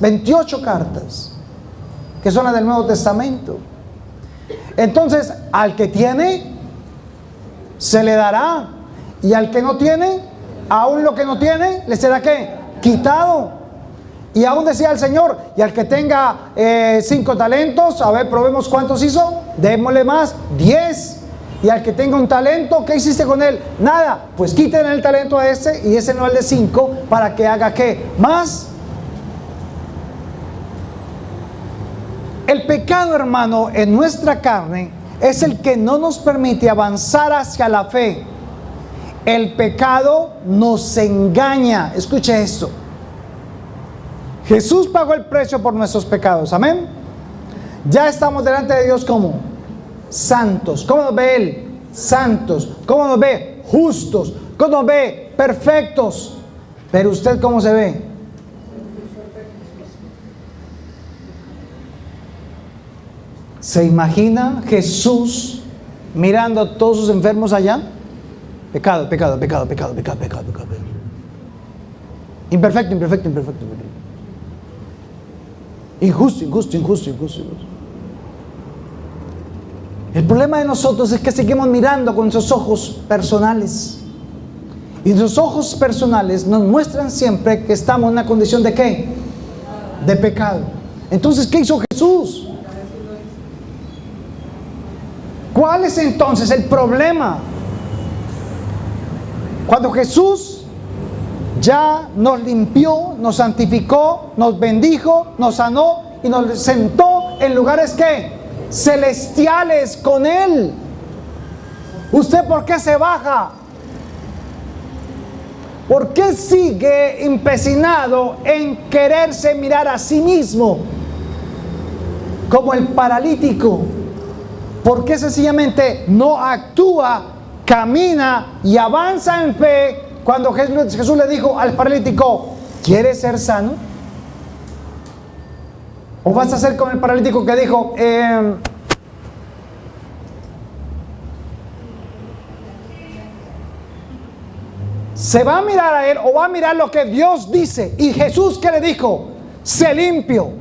que son las del Nuevo Testamento. Entonces, al que tiene, se le dará, y al que no tiene, aún lo que no tiene, le será ¿qué? Quitado. Y aún decía el Señor, y al que tenga 5 talentos, a ver, probemos cuántos hizo, démosle más, 10. Y al que tenga un talento, ¿qué hiciste con él? Nada, pues quiten el talento a ese, y ese no el de 5, para que haga ¿qué? Más. El pecado, hermano, en nuestra carne, es el que no nos permite avanzar hacia la fe. El pecado nos engaña. Escuche esto. Jesús pagó el precio por nuestros pecados, amén. Ya estamos delante de Dios como santos. ¿Cómo nos ve Él? Santos. ¿Cómo nos ve? Justos. ¿Cómo nos ve? Perfectos. Pero usted, ¿cómo se ve? ¿Se imagina Jesús mirando a todos sus enfermos allá? Pecado, pecado, pecado, pecado, pecado, pecado, pecado. Imperfecto, imperfecto, imperfecto. Injusto, injusto, injusto, injusto. El problema de nosotros es que seguimos mirando con nuestros ojos personales. Y nuestros ojos personales nos muestran siempre que estamos en una condición de ¿qué? De pecado. Entonces, ¿qué hizo Jesús? ¿Cuál es entonces el problema? Cuando Jesús ya nos limpió, nos santificó, nos bendijo, nos sanó y nos sentó en lugares ¿qué? Celestiales con Él. ¿Usted por qué se baja? ¿Por qué sigue empecinado en quererse mirar a sí mismo como el paralítico? ¿Por qué sencillamente no actúa, camina y avanza en fe cuando Jesús le dijo al paralítico, ¿quieres ser sano? ¿O vas a ser como el paralítico que dijo, se va a mirar a él o va a mirar lo que Dios dice? Y Jesús, ¿qué le dijo? Sé limpio.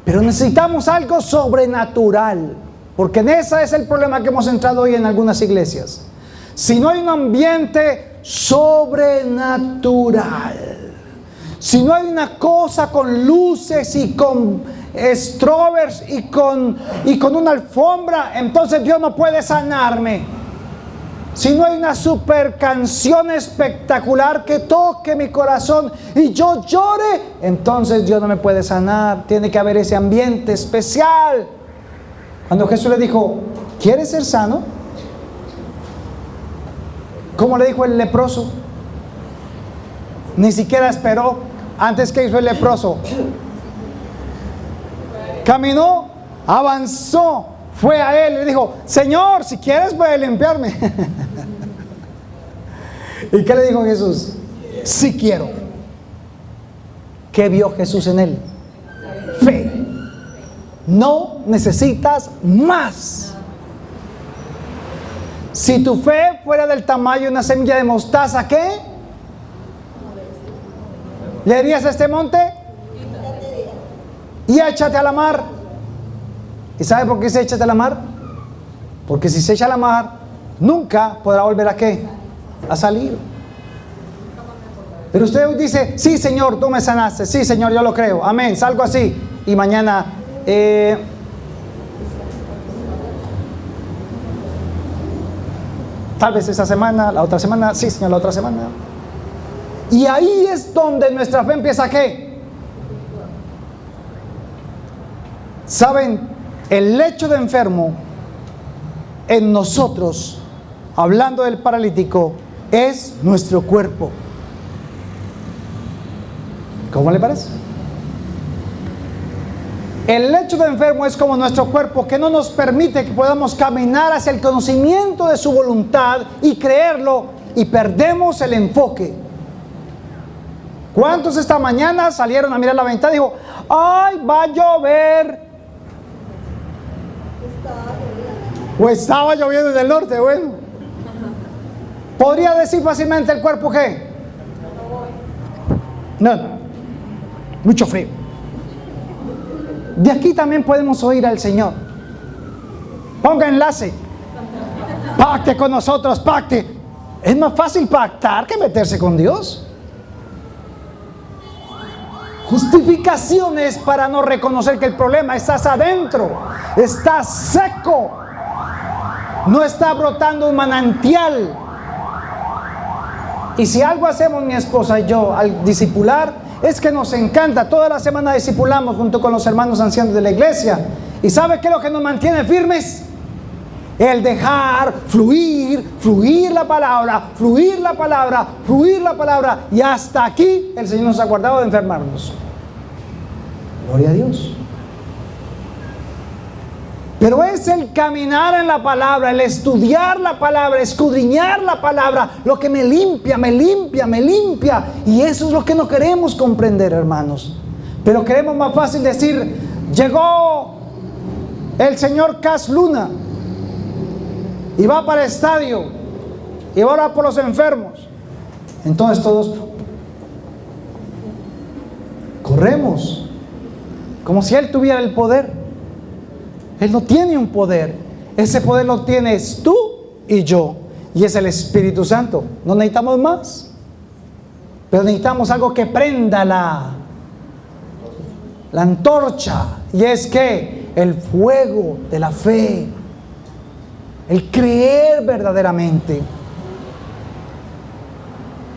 Pero necesitamos algo sobrenatural, porque en ese es el problema que hemos entrado hoy en algunas iglesias. Si no hay un ambiente sobrenatural, si no hay una cosa con luces y con strobers y con una alfombra, entonces Dios no puede sanarme. Si no hay una super canción espectacular que toque mi corazón y yo llore, entonces Dios no me puede sanar. Tiene que haber ese ambiente especial. Cuando Jesús le dijo, ¿quieres ser sano? ¿Cómo le dijo el leproso? Ni siquiera esperó. Antes que hizo el leproso, caminó, avanzó, fue a él y le dijo, Señor, si quieres puedes limpiarme. ¿Y qué le dijo Jesús? Sí quiero. ¿Qué vio Jesús en él? Fe. No necesitas más. Si tu fe fuera del tamaño de una semilla de mostaza, ¿qué? ¿Le dirías a este monte? Y échate a la mar. ¿Y sabe por qué se échate a la mar? Porque si se echa a la mar, nunca podrá volver a ¿qué? A salir. Pero usted dice, sí Señor, tú me sanaste, sí Señor, yo lo creo, amén, salgo así. Y mañana, tal vez esa semana, la otra semana, sí Señor, la otra semana. Y ahí es donde nuestra fe empieza ¿a qué? ¿Saben? El lecho de enfermo en nosotros, hablando del paralítico, es nuestro cuerpo. ¿Cómo le parece? El lecho de enfermo es como nuestro cuerpo, que no nos permite que podamos caminar hacia el conocimiento de su voluntad y creerlo, y perdemos el enfoque. ¿Cuántos esta mañana salieron a mirar la ventana y dijo, ay, va a llover? O estaba lloviendo en el norte, bueno. ¿Podría decir fácilmente el cuerpo qué? No, mucho frío. De aquí también podemos oír al Señor. Ponga enlace. Pacte con nosotros, pacte. Es más fácil pactar que meterse con Dios. Justificaciones para no reconocer que el problema estás adentro, está seco, no está brotando un manantial. Y si algo hacemos mi esposa y yo al discipular, es que nos encanta. Toda la semana discipulamos junto con los hermanos ancianos de la iglesia. ¿Y sabe qué es lo que nos mantiene firmes? El dejar fluir la palabra, fluir la palabra, fluir la palabra. Y hasta aquí el Señor nos ha guardado de enfermarnos. Gloria a Dios. Pero es el caminar en la palabra, el estudiar la palabra, escudriñar la palabra, lo que me limpia, me limpia, me limpia. Y eso es lo que no queremos comprender, hermanos. Pero queremos más fácil decir, llegó el señor Cas Luna y va para el estadio y va a orar por los enfermos. Entonces todos corremos como si él tuviera el poder. Él no tiene un poder. Ese poder lo tienes tú y yo, y es el Espíritu Santo. No necesitamos más, pero necesitamos algo que prenda la antorcha, y es que el fuego de la fe, el creer verdaderamente.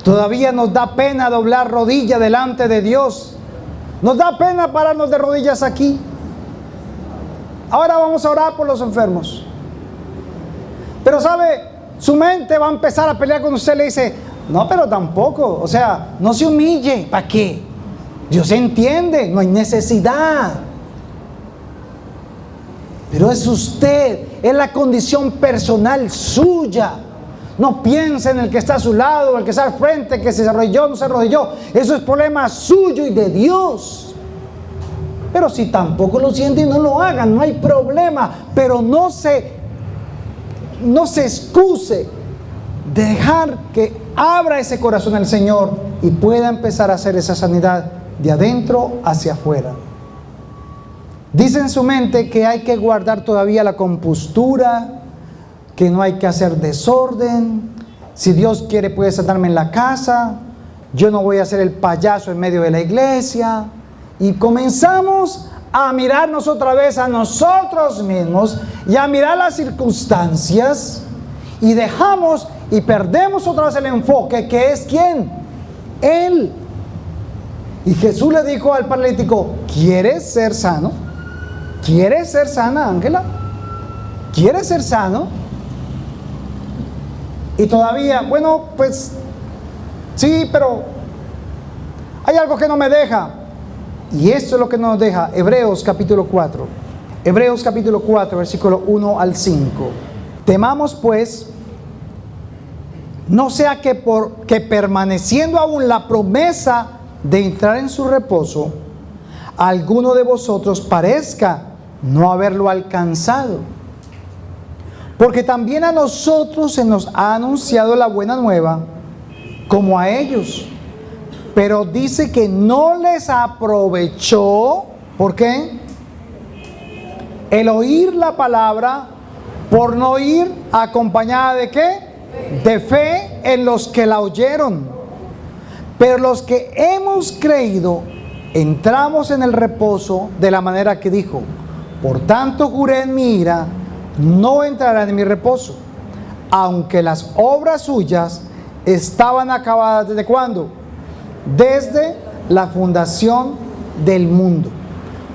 Todavía nos da pena doblar rodilla delante de Dios. Nos da pena pararnos de rodillas aquí. Ahora vamos a orar por los enfermos. Pero sabe, su mente va a empezar a pelear con usted. Le dice, no, pero tampoco, o sea, no se humille. ¿Para qué? Dios entiende, no hay necesidad. Pero es usted, es la condición personal suya. No piense en el que está a su lado, el que está al frente, que se arrodilló, no se arrodilló. Eso es problema suyo y de Dios. Pero si tampoco lo sienten, no lo hagan, no hay problema. Pero no se excuse. Dejar que abra ese corazón al Señor y pueda empezar a hacer esa sanidad de adentro hacia afuera. Dice en su mente que hay que guardar todavía la compostura, que no hay que hacer desorden. Si Dios quiere puede sanarme en la casa. Yo no voy a ser el payaso en medio de la iglesia. Y comenzamos a mirarnos otra vez a nosotros mismos y a mirar las circunstancias y dejamos y perdemos otra vez el enfoque, que es ¿quién? Él. Y Jesús le dijo al paralítico: ¿quieres ser sano? ¿Quieres ser sana, Ángela? ¿Quieres ser sano? Y todavía, bueno, pues sí, pero hay algo que no me deja. Y esto es lo que nos deja Hebreos capítulo 4. Hebreos capítulo 4, versículo 1 al 5. Temamos pues, no sea que permaneciendo aún la promesa de entrar en su reposo, alguno de vosotros parezca no haberlo alcanzado. Porque también a nosotros se nos ha anunciado la buena nueva, como a ellos. Pero dice que no les aprovechó. ¿Por qué? El oír la palabra, por no ir acompañada de ¿qué? De fe en los que la oyeron. Pero los que hemos creído, entramos en el reposo de la manera que dijo: por tanto juré en mi ira, no entrarán en mi reposo, aunque las obras suyas estaban acabadas ¿desde cuándo? Desde la fundación del mundo.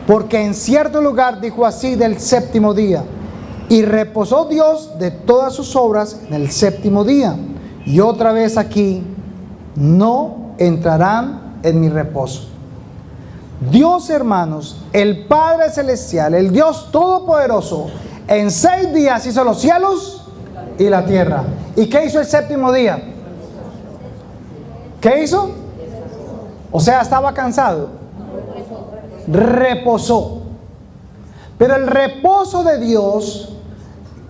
Porque en cierto lugar dijo así del séptimo día: y reposó Dios de todas sus obras en el séptimo día. Y otra vez aquí: no entrarán en mi reposo. Dios, hermanos, el Padre Celestial, el Dios Todopoderoso, en 6 días hizo los cielos y la tierra. ¿Y qué hizo el séptimo día? ¿Qué hizo? O sea, estaba cansado. Reposó. Pero el reposo de Dios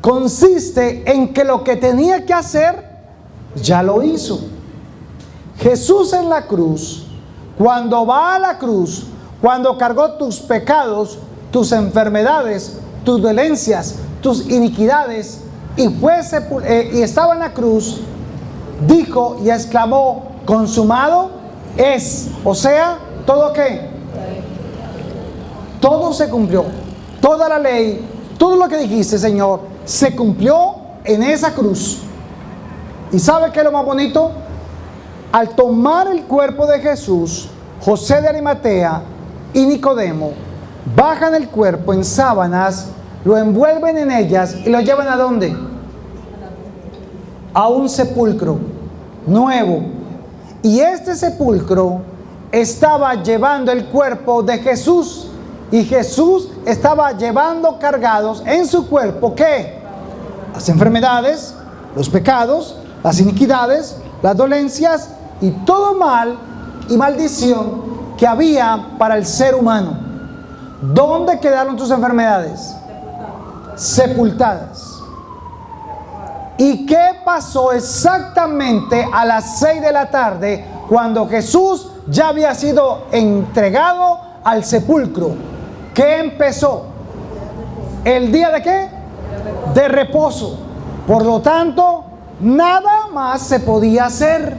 consiste en que lo que tenía que hacer, ya lo hizo. Jesús en la cruz, cuando va a la cruz, cuando cargó tus pecados, tus enfermedades, tus dolencias, tus iniquidades, y estaba en la cruz, dijo y exclamó: consumado es. O sea, ¿todo qué? Todo se cumplió. Toda la ley, todo lo que dijiste, Señor, se cumplió en esa cruz. ¿Y sabe qué es lo más bonito? Al tomar el cuerpo de Jesús, José de Arimatea y Nicodemo bajan el cuerpo en sábanas, lo envuelven en ellas y lo llevan ¿a dónde? A un sepulcro nuevo. Y este sepulcro estaba llevando el cuerpo de Jesús, y Jesús estaba llevando cargados en su cuerpo ¿qué? Las enfermedades, los pecados, las iniquidades, las dolencias y todo mal y maldición que había para el ser humano. ¿Dónde quedaron tus enfermedades? Sepultadas. ¿Y qué pasó exactamente a las 6 de la tarde cuando Jesús ya había sido entregado al sepulcro? ¿Qué empezó? ¿El día de qué? De reposo. Por lo tanto, nada más se podía hacer.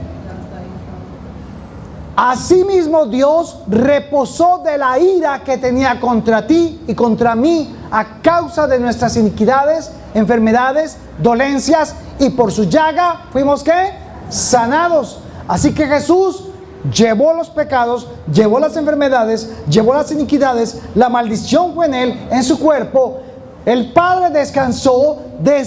Asimismo, Dios reposó de la ira que tenía contra ti y contra mí a causa de nuestras iniquidades, enfermedades, dolencias, y por su llaga fuimos ¿qué? Sanados. Así que Jesús llevó los pecados, llevó las enfermedades, llevó las iniquidades, la maldición fue en él, en su cuerpo. El Padre descansó de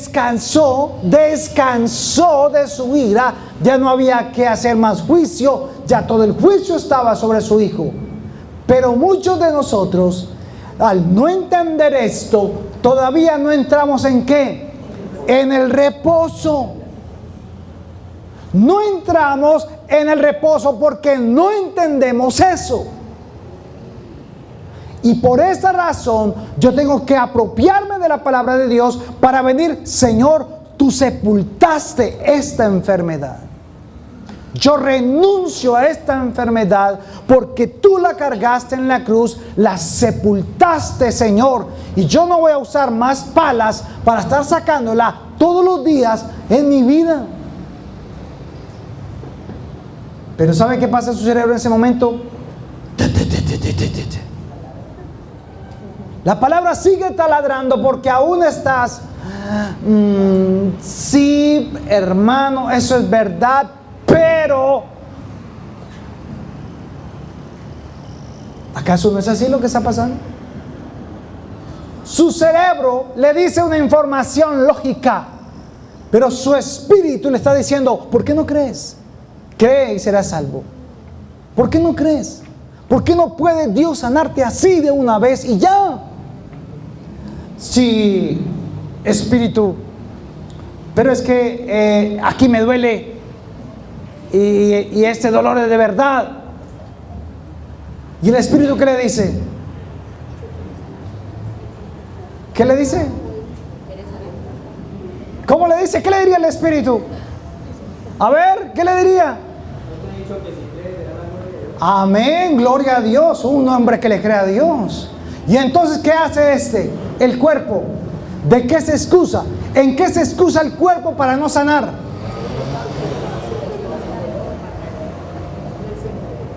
su ira. Ya no había que hacer más juicio, ya todo el juicio estaba sobre su Hijo. Pero muchos de nosotros, al no entender esto, todavía no entramos ¿en qué? En el reposo. No entramos en el reposo porque no entendemos eso. Y por esta razón yo tengo que apropiarme de la palabra de Dios para venir: Señor, tú sepultaste esta enfermedad. Yo renuncio a esta enfermedad porque tú la cargaste en la cruz, la sepultaste, Señor. Y yo no voy a usar más palas para estar sacándola todos los días en mi vida. Pero ¿sabe qué pasa en su cerebro en ese momento? La palabra sigue taladrando porque aún estás Sí, hermano, eso es verdad, pero ¿acaso no es así lo que está pasando? Su cerebro le dice una información lógica, pero su espíritu le está diciendo, ¿por qué no crees? Cree y serás salvo. ¿Por qué no crees? ¿Por qué no puede Dios sanarte así de una vez y ya? Sí, espíritu, pero es que aquí me duele y este dolor es de verdad. ¿Y el espíritu qué le dice? ¿Qué le dice? ¿Cómo le dice? ¿Qué le diría el espíritu? A ver, ¿qué le diría? Amén, gloria a Dios. Un hombre que le cree a Dios. Y entonces, ¿qué hace el cuerpo? ¿De qué se excusa? ¿En qué se excusa el cuerpo para no sanar?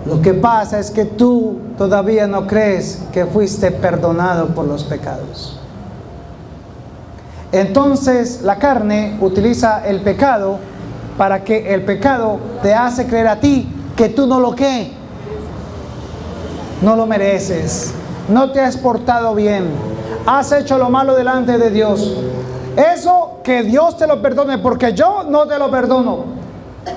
Lo que pasa es que tú todavía no crees que fuiste perdonado por los pecados. Entonces la carne utiliza el pecado para que el pecado te hace creer a ti que tú no lo que no lo mereces, no te has portado bien, has hecho lo malo delante de Dios. Eso que Dios te lo perdone, porque yo no te lo perdono.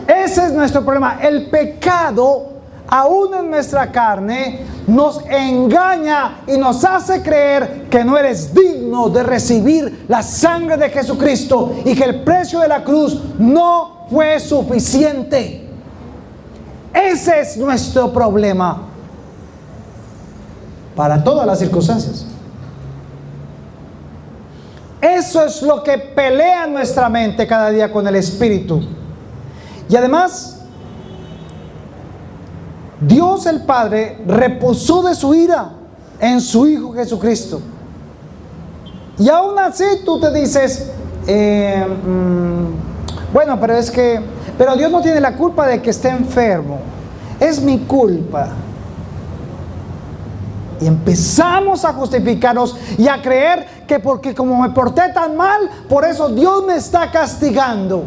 Ese es nuestro problema. El pecado, aún en nuestra carne, nos engaña y nos hace creer que no eres digno de recibir la sangre de Jesucristo y que el precio de la cruz no fue suficiente. Ese es nuestro problema para todas las circunstancias. Eso es lo que pelea nuestra mente cada día con el Espíritu. Y además, Dios el Padre reposó de su ira en su Hijo Jesucristo. Y aún así tú te dices, bueno, pero Dios no tiene la culpa de que esté enfermo. Es mi culpa. Y empezamos a justificarnos y a creer que porque como me porté tan mal, por eso Dios me está castigando.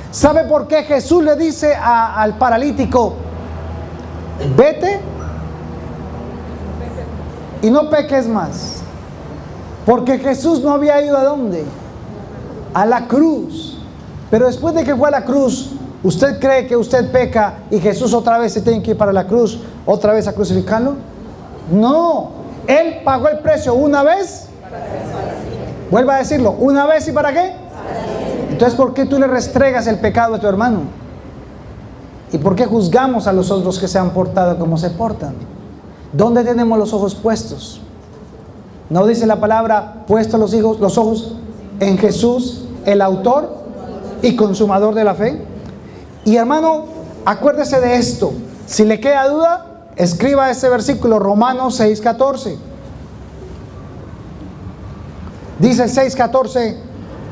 ¿Sabe por qué Jesús le dice al paralítico, vete y no peques más? Porque Jesús no había ido ¿a dónde? A la cruz. Pero después de que fue a la cruz, ¿usted cree que usted peca y Jesús otra vez se tiene que ir para la cruz, otra vez a crucificarlo? No, Él pagó el precio una vez. Vuelva a decirlo, una vez y ¿para qué? Entonces, ¿por qué tú le restregas el pecado a tu hermano? ¿Y por qué juzgamos a los otros que se han portado como se portan? ¿Dónde tenemos los ojos puestos? ¿No dice la palabra, puestos los ojos en Jesús, el autor y consumador de la fe? Y hermano, acuérdese de esto. Si le queda duda, escriba ese versículo, Romanos 6:14. Dice el 6:14,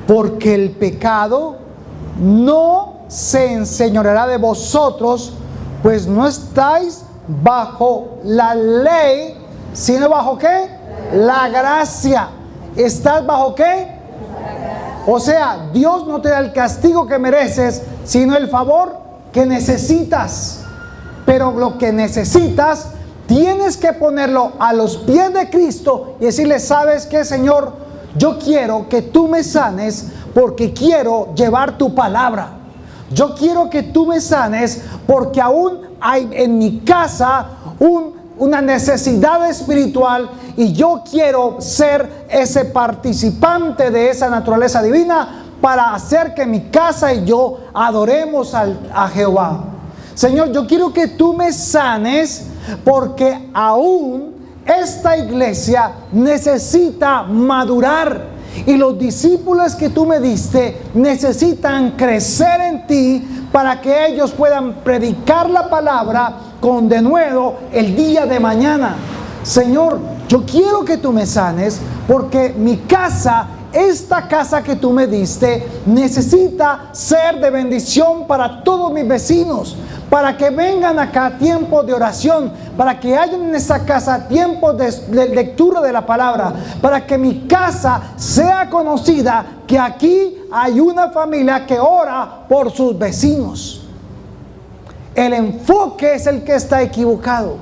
porque el pecado no se enseñoreará de vosotros, pues no estáis bajo la ley, sino bajo ¿qué? La gracia. ¿Estás bajo qué? O sea, Dios no te da el castigo que mereces, sino el favor que necesitas. Pero lo que necesitas, tienes que ponerlo a los pies de Cristo y decirle, ¿sabes qué, Señor? Yo quiero que tú me sanes porque quiero llevar tu palabra. Yo quiero que tú me sanes porque aún hay en mi casa una necesidad espiritual y yo quiero ser ese participante de esa naturaleza divina para hacer que mi casa y yo adoremos a Jehová. Señor, yo quiero que tú me sanes porque aún esta iglesia necesita madurar y los discípulos que tú me diste necesitan crecer en ti para que ellos puedan predicar la palabra con denuedo el día de mañana. Señor, yo quiero que tú me sanes porque mi casa esta casa que tú me diste necesita ser de bendición para todos mis vecinos, para que vengan acá a tiempos de oración, para que haya en esta casa tiempos de lectura de la palabra, para que mi casa sea conocida que aquí hay una familia que ora por sus vecinos. El enfoque es el que está equivocado.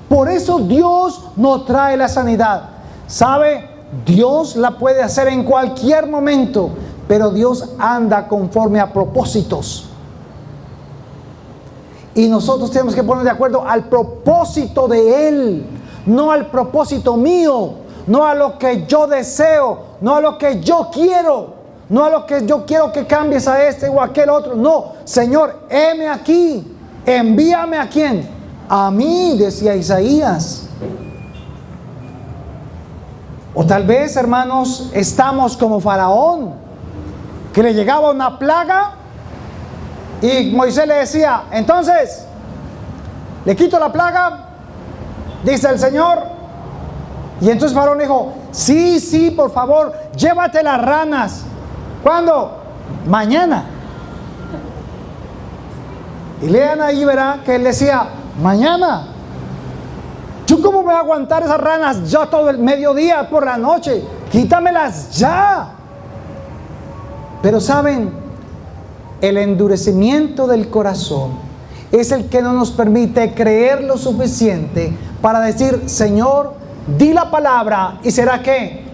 Por eso Dios no trae la sanidad. ¿Sabe? Dios la puede hacer en cualquier momento, pero Dios anda conforme a propósitos. Y nosotros tenemos que ponernos de acuerdo al propósito de Él, no al propósito mío, no a lo que yo deseo, no a lo que yo quiero, no a lo que yo quiero que cambies a este o a aquel otro. No, Señor, heme aquí, envíame a quién, a mí, decía Isaías. O tal vez, hermanos, estamos como Faraón, que le llegaba una plaga y Moisés le decía, entonces, ¿le quito la plaga?, dice el Señor. Y entonces Faraón dijo, sí, por favor, llévate las ranas. ¿Cuándo? Mañana. Y lean ahí, verá que él decía, mañana. ¿Yo cómo me voy a aguantar esas ranas ya todo el mediodía, por la noche? Quítamelas ya. Pero saben, el endurecimiento del corazón es el que no nos permite creer lo suficiente para decir, Señor, di la palabra y será ¿qué?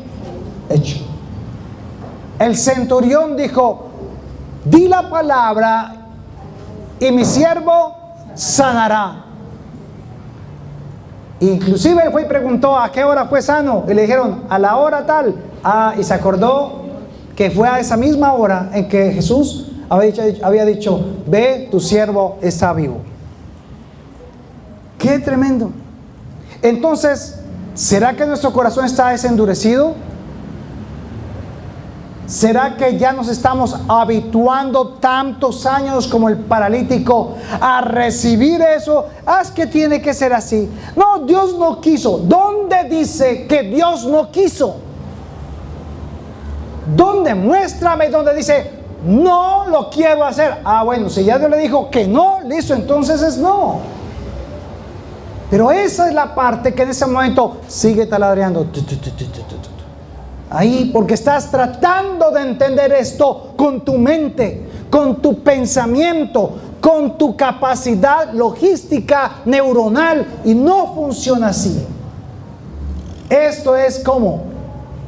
Hecho. El centurión dijo, di la palabra y mi siervo sanará. Inclusive él fue y preguntó a qué hora fue sano y le dijeron a la hora tal. Y se acordó que fue a esa misma hora en que Jesús había dicho, ve, tu siervo está vivo. Qué tremendo. Entonces, ¿será que nuestro corazón está desendurecido? ¿Será que ya nos estamos habituando tantos años como el paralítico a recibir eso? Es que tiene que ser así. No, Dios no quiso. ¿Dónde dice que Dios no quiso? ¿Dónde? Muéstrame donde dice, no lo quiero hacer. Bueno, si ya Dios le dijo que no, listo, entonces es no. Pero esa es la parte que en ese momento sigue taladreando. Ahí, porque estás tratando de entender esto con tu mente, con tu pensamiento, con tu capacidad logística neuronal, y no funciona así. Esto es como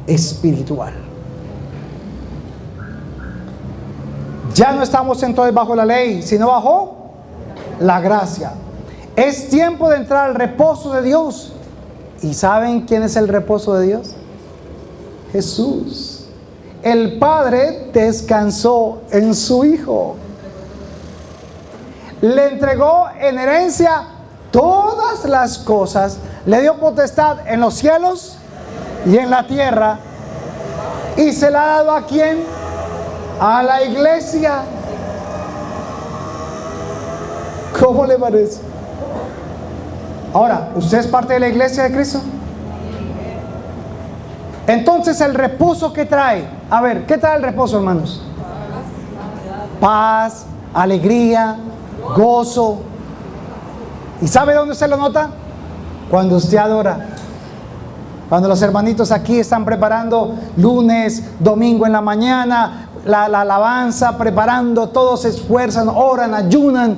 espiritual. Ya no estamos entonces bajo la ley, sino bajo la gracia. Es tiempo de entrar al reposo de Dios. ¿Y saben quién es el reposo de Dios? Jesús. El Padre descansó en su Hijo. Le entregó en herencia todas las cosas. Le dio potestad en los cielos y en la tierra. ¿Y se la ha dado a quién? A la iglesia. ¿Cómo le parece? Ahora, ¿usted es parte de la iglesia de Cristo? Entonces, el reposo que trae, a ver, ¿qué trae el reposo, hermanos? Paz, alegría, gozo. ¿Y sabe dónde se lo nota? Cuando usted adora. Cuando los hermanitos aquí están preparando lunes, domingo en la mañana, la alabanza, preparando, todos se esfuerzan, oran, ayunan.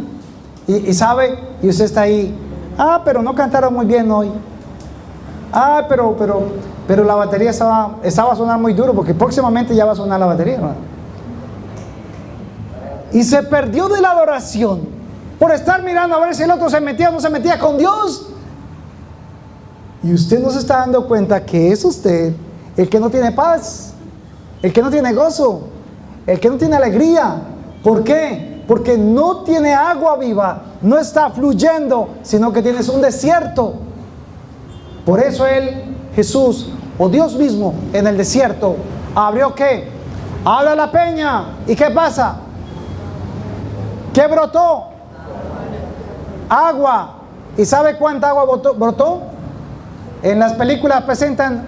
Y sabe, y usted está ahí, pero no cantaron muy bien hoy. Pero la batería estaba a sonar muy duro, porque próximamente ya va a sonar la batería, ¿no? Y se perdió de la adoración por estar mirando a ver si el otro se metía o no se metía con Dios. Y usted no se está dando cuenta que es usted el que no tiene paz, el que no tiene gozo, el que no tiene alegría. ¿Por qué? Porque no tiene agua viva, no está fluyendo, sino que tienes un desierto. Por eso Jesús, o Dios mismo, en el desierto, abrió ¿qué? Abre la peña. ¿Y qué pasa? ¿Qué brotó? Agua. ¿Y sabe cuánta agua brotó? En las películas presentan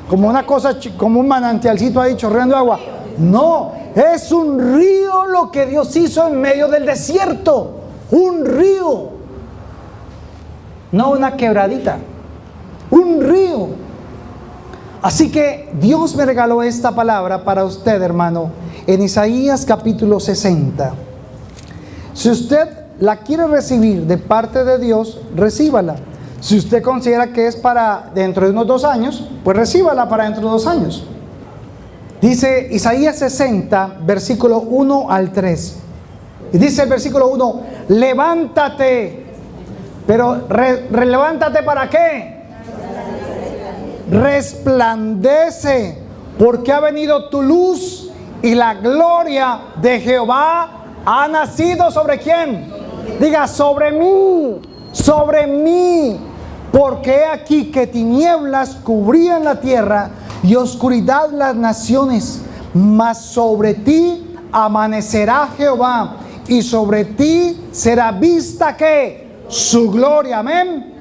como una cosa, como un manantialcito ahí chorreando agua. No, es un río lo que Dios hizo en medio del desierto. Un río. No una quebradita. Un río. Así que Dios me regaló esta palabra para usted, hermano, en Isaías capítulo 60. Si usted la quiere recibir de parte de Dios, recíbala. Si usted considera que es para dentro de unos 2 años, pues recíbala para dentro de 2 años. Dice Isaías 60, versículo 1 al 3. Y dice el versículo 1, levántate. Pero levántate ¿para qué? Resplandece, porque ha venido tu luz y la gloria de Jehová ha nacido ¿sobre quién? Diga, sobre mí, sobre mí. Porque he aquí que tinieblas cubrían la tierra y oscuridad las naciones, mas sobre ti amanecerá Jehová y sobre ti será vista ¿qué? Su gloria. Amén.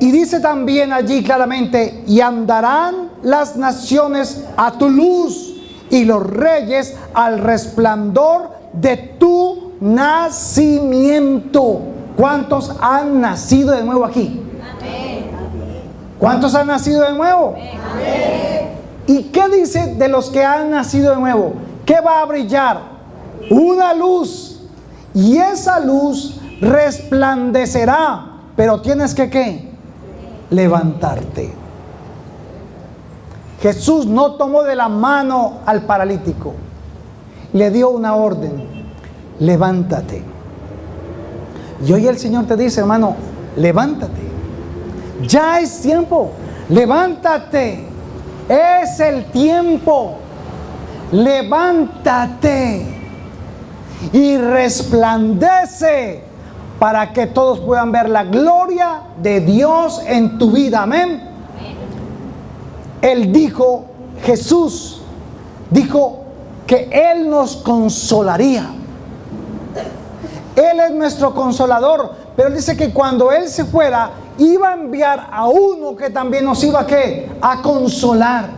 Y dice también allí claramente, y andarán las naciones a tu luz y los reyes al resplandor de tu nacimiento. ¿Cuántos han nacido de nuevo aquí? ¿Cuántos han nacido de nuevo? ¿Y qué dice de los que han nacido de nuevo? ¿Qué va a brillar? Una luz. Y esa luz resplandecerá. Pero tienes que ¿qué? Levantarte. Jesús no tomó de la mano al paralítico, le dio una orden: levántate. Y hoy el Señor te dice, hermano, levántate, ya es tiempo, levántate, es el tiempo, levántate y resplandece, para que todos puedan ver la gloria de Dios en tu vida. Amén. Él dijo, Jesús dijo que Él nos consolaría. Él es nuestro consolador, pero Él dice que cuando Él se fuera, iba a enviar a uno que también nos iba ¿qué? A consolar.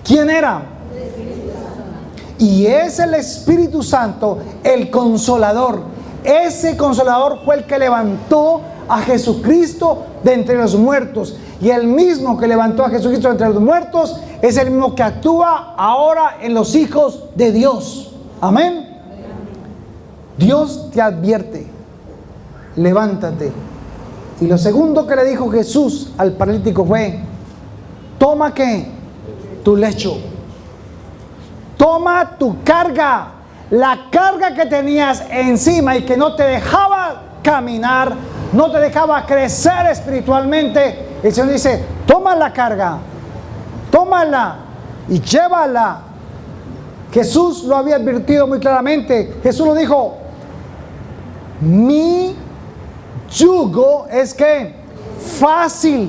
¿Quién era? Y es el Espíritu Santo, el consolador. Ese consolador fue el que levantó a Jesucristo de entre los muertos. Y el mismo que levantó a Jesucristo de entre los muertos es el mismo que actúa ahora en los hijos de Dios. Amén. Dios te advierte: levántate. Y lo segundo que le dijo Jesús al paralítico fue: toma ¿qué? Tu lecho. Toma tu carga. La carga que tenías encima y que no te dejaba caminar, no te dejaba crecer espiritualmente. El Señor dice: toma la carga, tómala y llévala. Jesús lo había advertido muy claramente. Jesús lo dijo: mi yugo es que fácil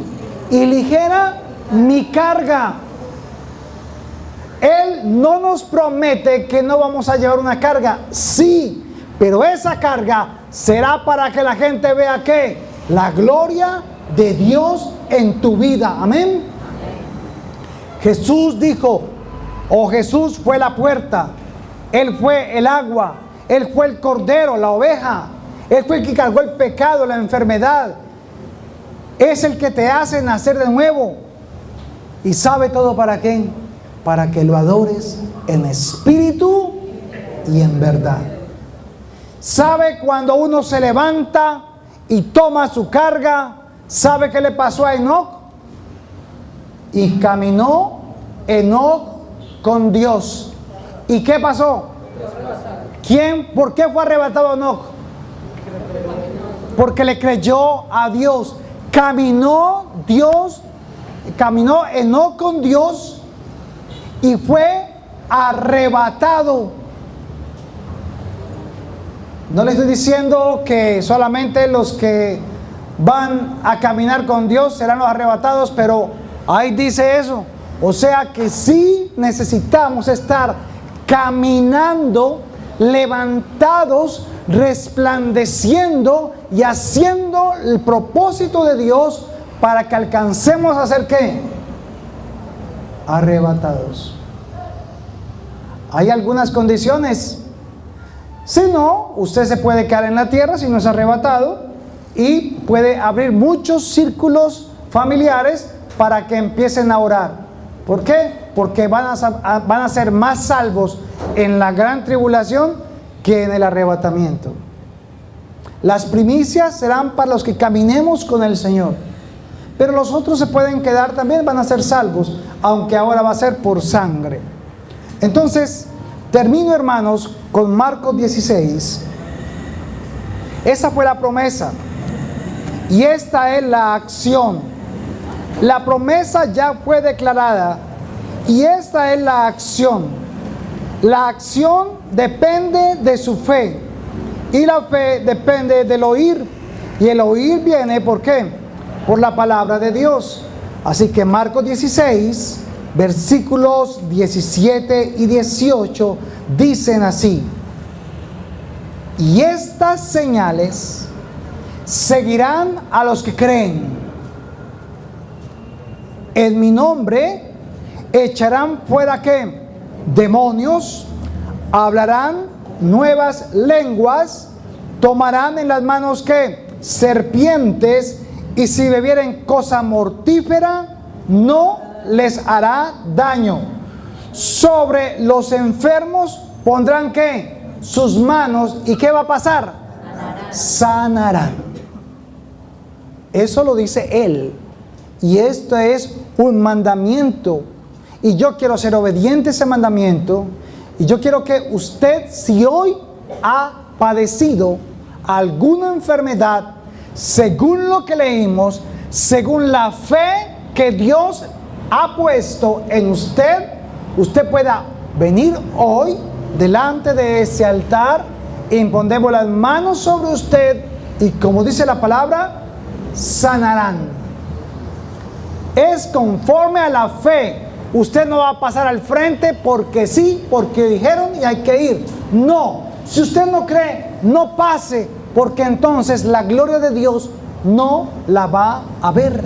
y ligera mi carga. Él no nos promete que no vamos a llevar una carga, sí, pero esa carga será para que la gente vea que la gloria de Dios en tu vida. Amén. Jesús dijo, Jesús fue la puerta, Él fue el agua, Él fue el cordero, la oveja, Él fue el que cargó el pecado, la enfermedad. Es el que te hace nacer de nuevo. ¿Y sabe todo para qué? Para que lo adores en espíritu y en verdad. ¿Sabe cuando uno se levanta y toma su carga? ¿Sabe qué le pasó a Enoc? Y caminó Enoc con Dios. ¿Y qué pasó? ¿Por qué fue arrebatado Enoc? Porque le creyó a Dios. Caminó Enoc con Dios y fue arrebatado. No le estoy diciendo que solamente los que van a caminar con Dios serán los arrebatados, pero ahí dice eso. O sea que sí necesitamos estar caminando, levantados, resplandeciendo y haciendo el propósito de Dios para que alcancemos a hacer ¿qué? arrebatados. Hay algunas condiciones. Si no, usted se puede quedar en la tierra si no es arrebatado y puede abrir muchos círculos familiares para que empiecen a orar. ¿Por qué? Porque van a ser más salvos en la gran tribulación que en el arrebatamiento. Las primicias serán para los que caminemos con el Señor, pero los otros se pueden quedar también, van a ser salvos, aunque ahora va a ser por sangre. Entonces, termino, hermanos, con Marcos 16. Esa fue la promesa y esta es la acción. La promesa ya fue declarada y esta es la acción. La acción depende de su fe y la fe depende del oír, y el oír viene, ¿por qué? Por la palabra de Dios. Así que Marcos 16 versículos 17 y 18 dicen así: y estas señales seguirán a los que creen. En mi nombre echarán fuera, ¿qué? Demonios, hablarán nuevas lenguas, tomarán en las manos, ¿qué? Serpientes, y si bebieren cosa mortífera, no les hará daño. Sobre los enfermos pondrán, ¿qué? Sus manos, ¿y qué va a pasar? Sanarán. Eso lo dice Él. Y esto es un mandamiento. Y yo quiero ser obediente a ese mandamiento. Y yo quiero que usted, si hoy ha padecido alguna enfermedad, según lo que leímos, según la fe que Dios ha puesto en usted, usted pueda venir hoy delante de ese altar, impondremos las manos sobre usted y, como dice la palabra, sanarán. Es conforme a la fe. Usted no va a pasar al frente porque sí, porque dijeron y hay que ir. No, si usted no cree, no pase, porque entonces la gloria de Dios no la va a ver.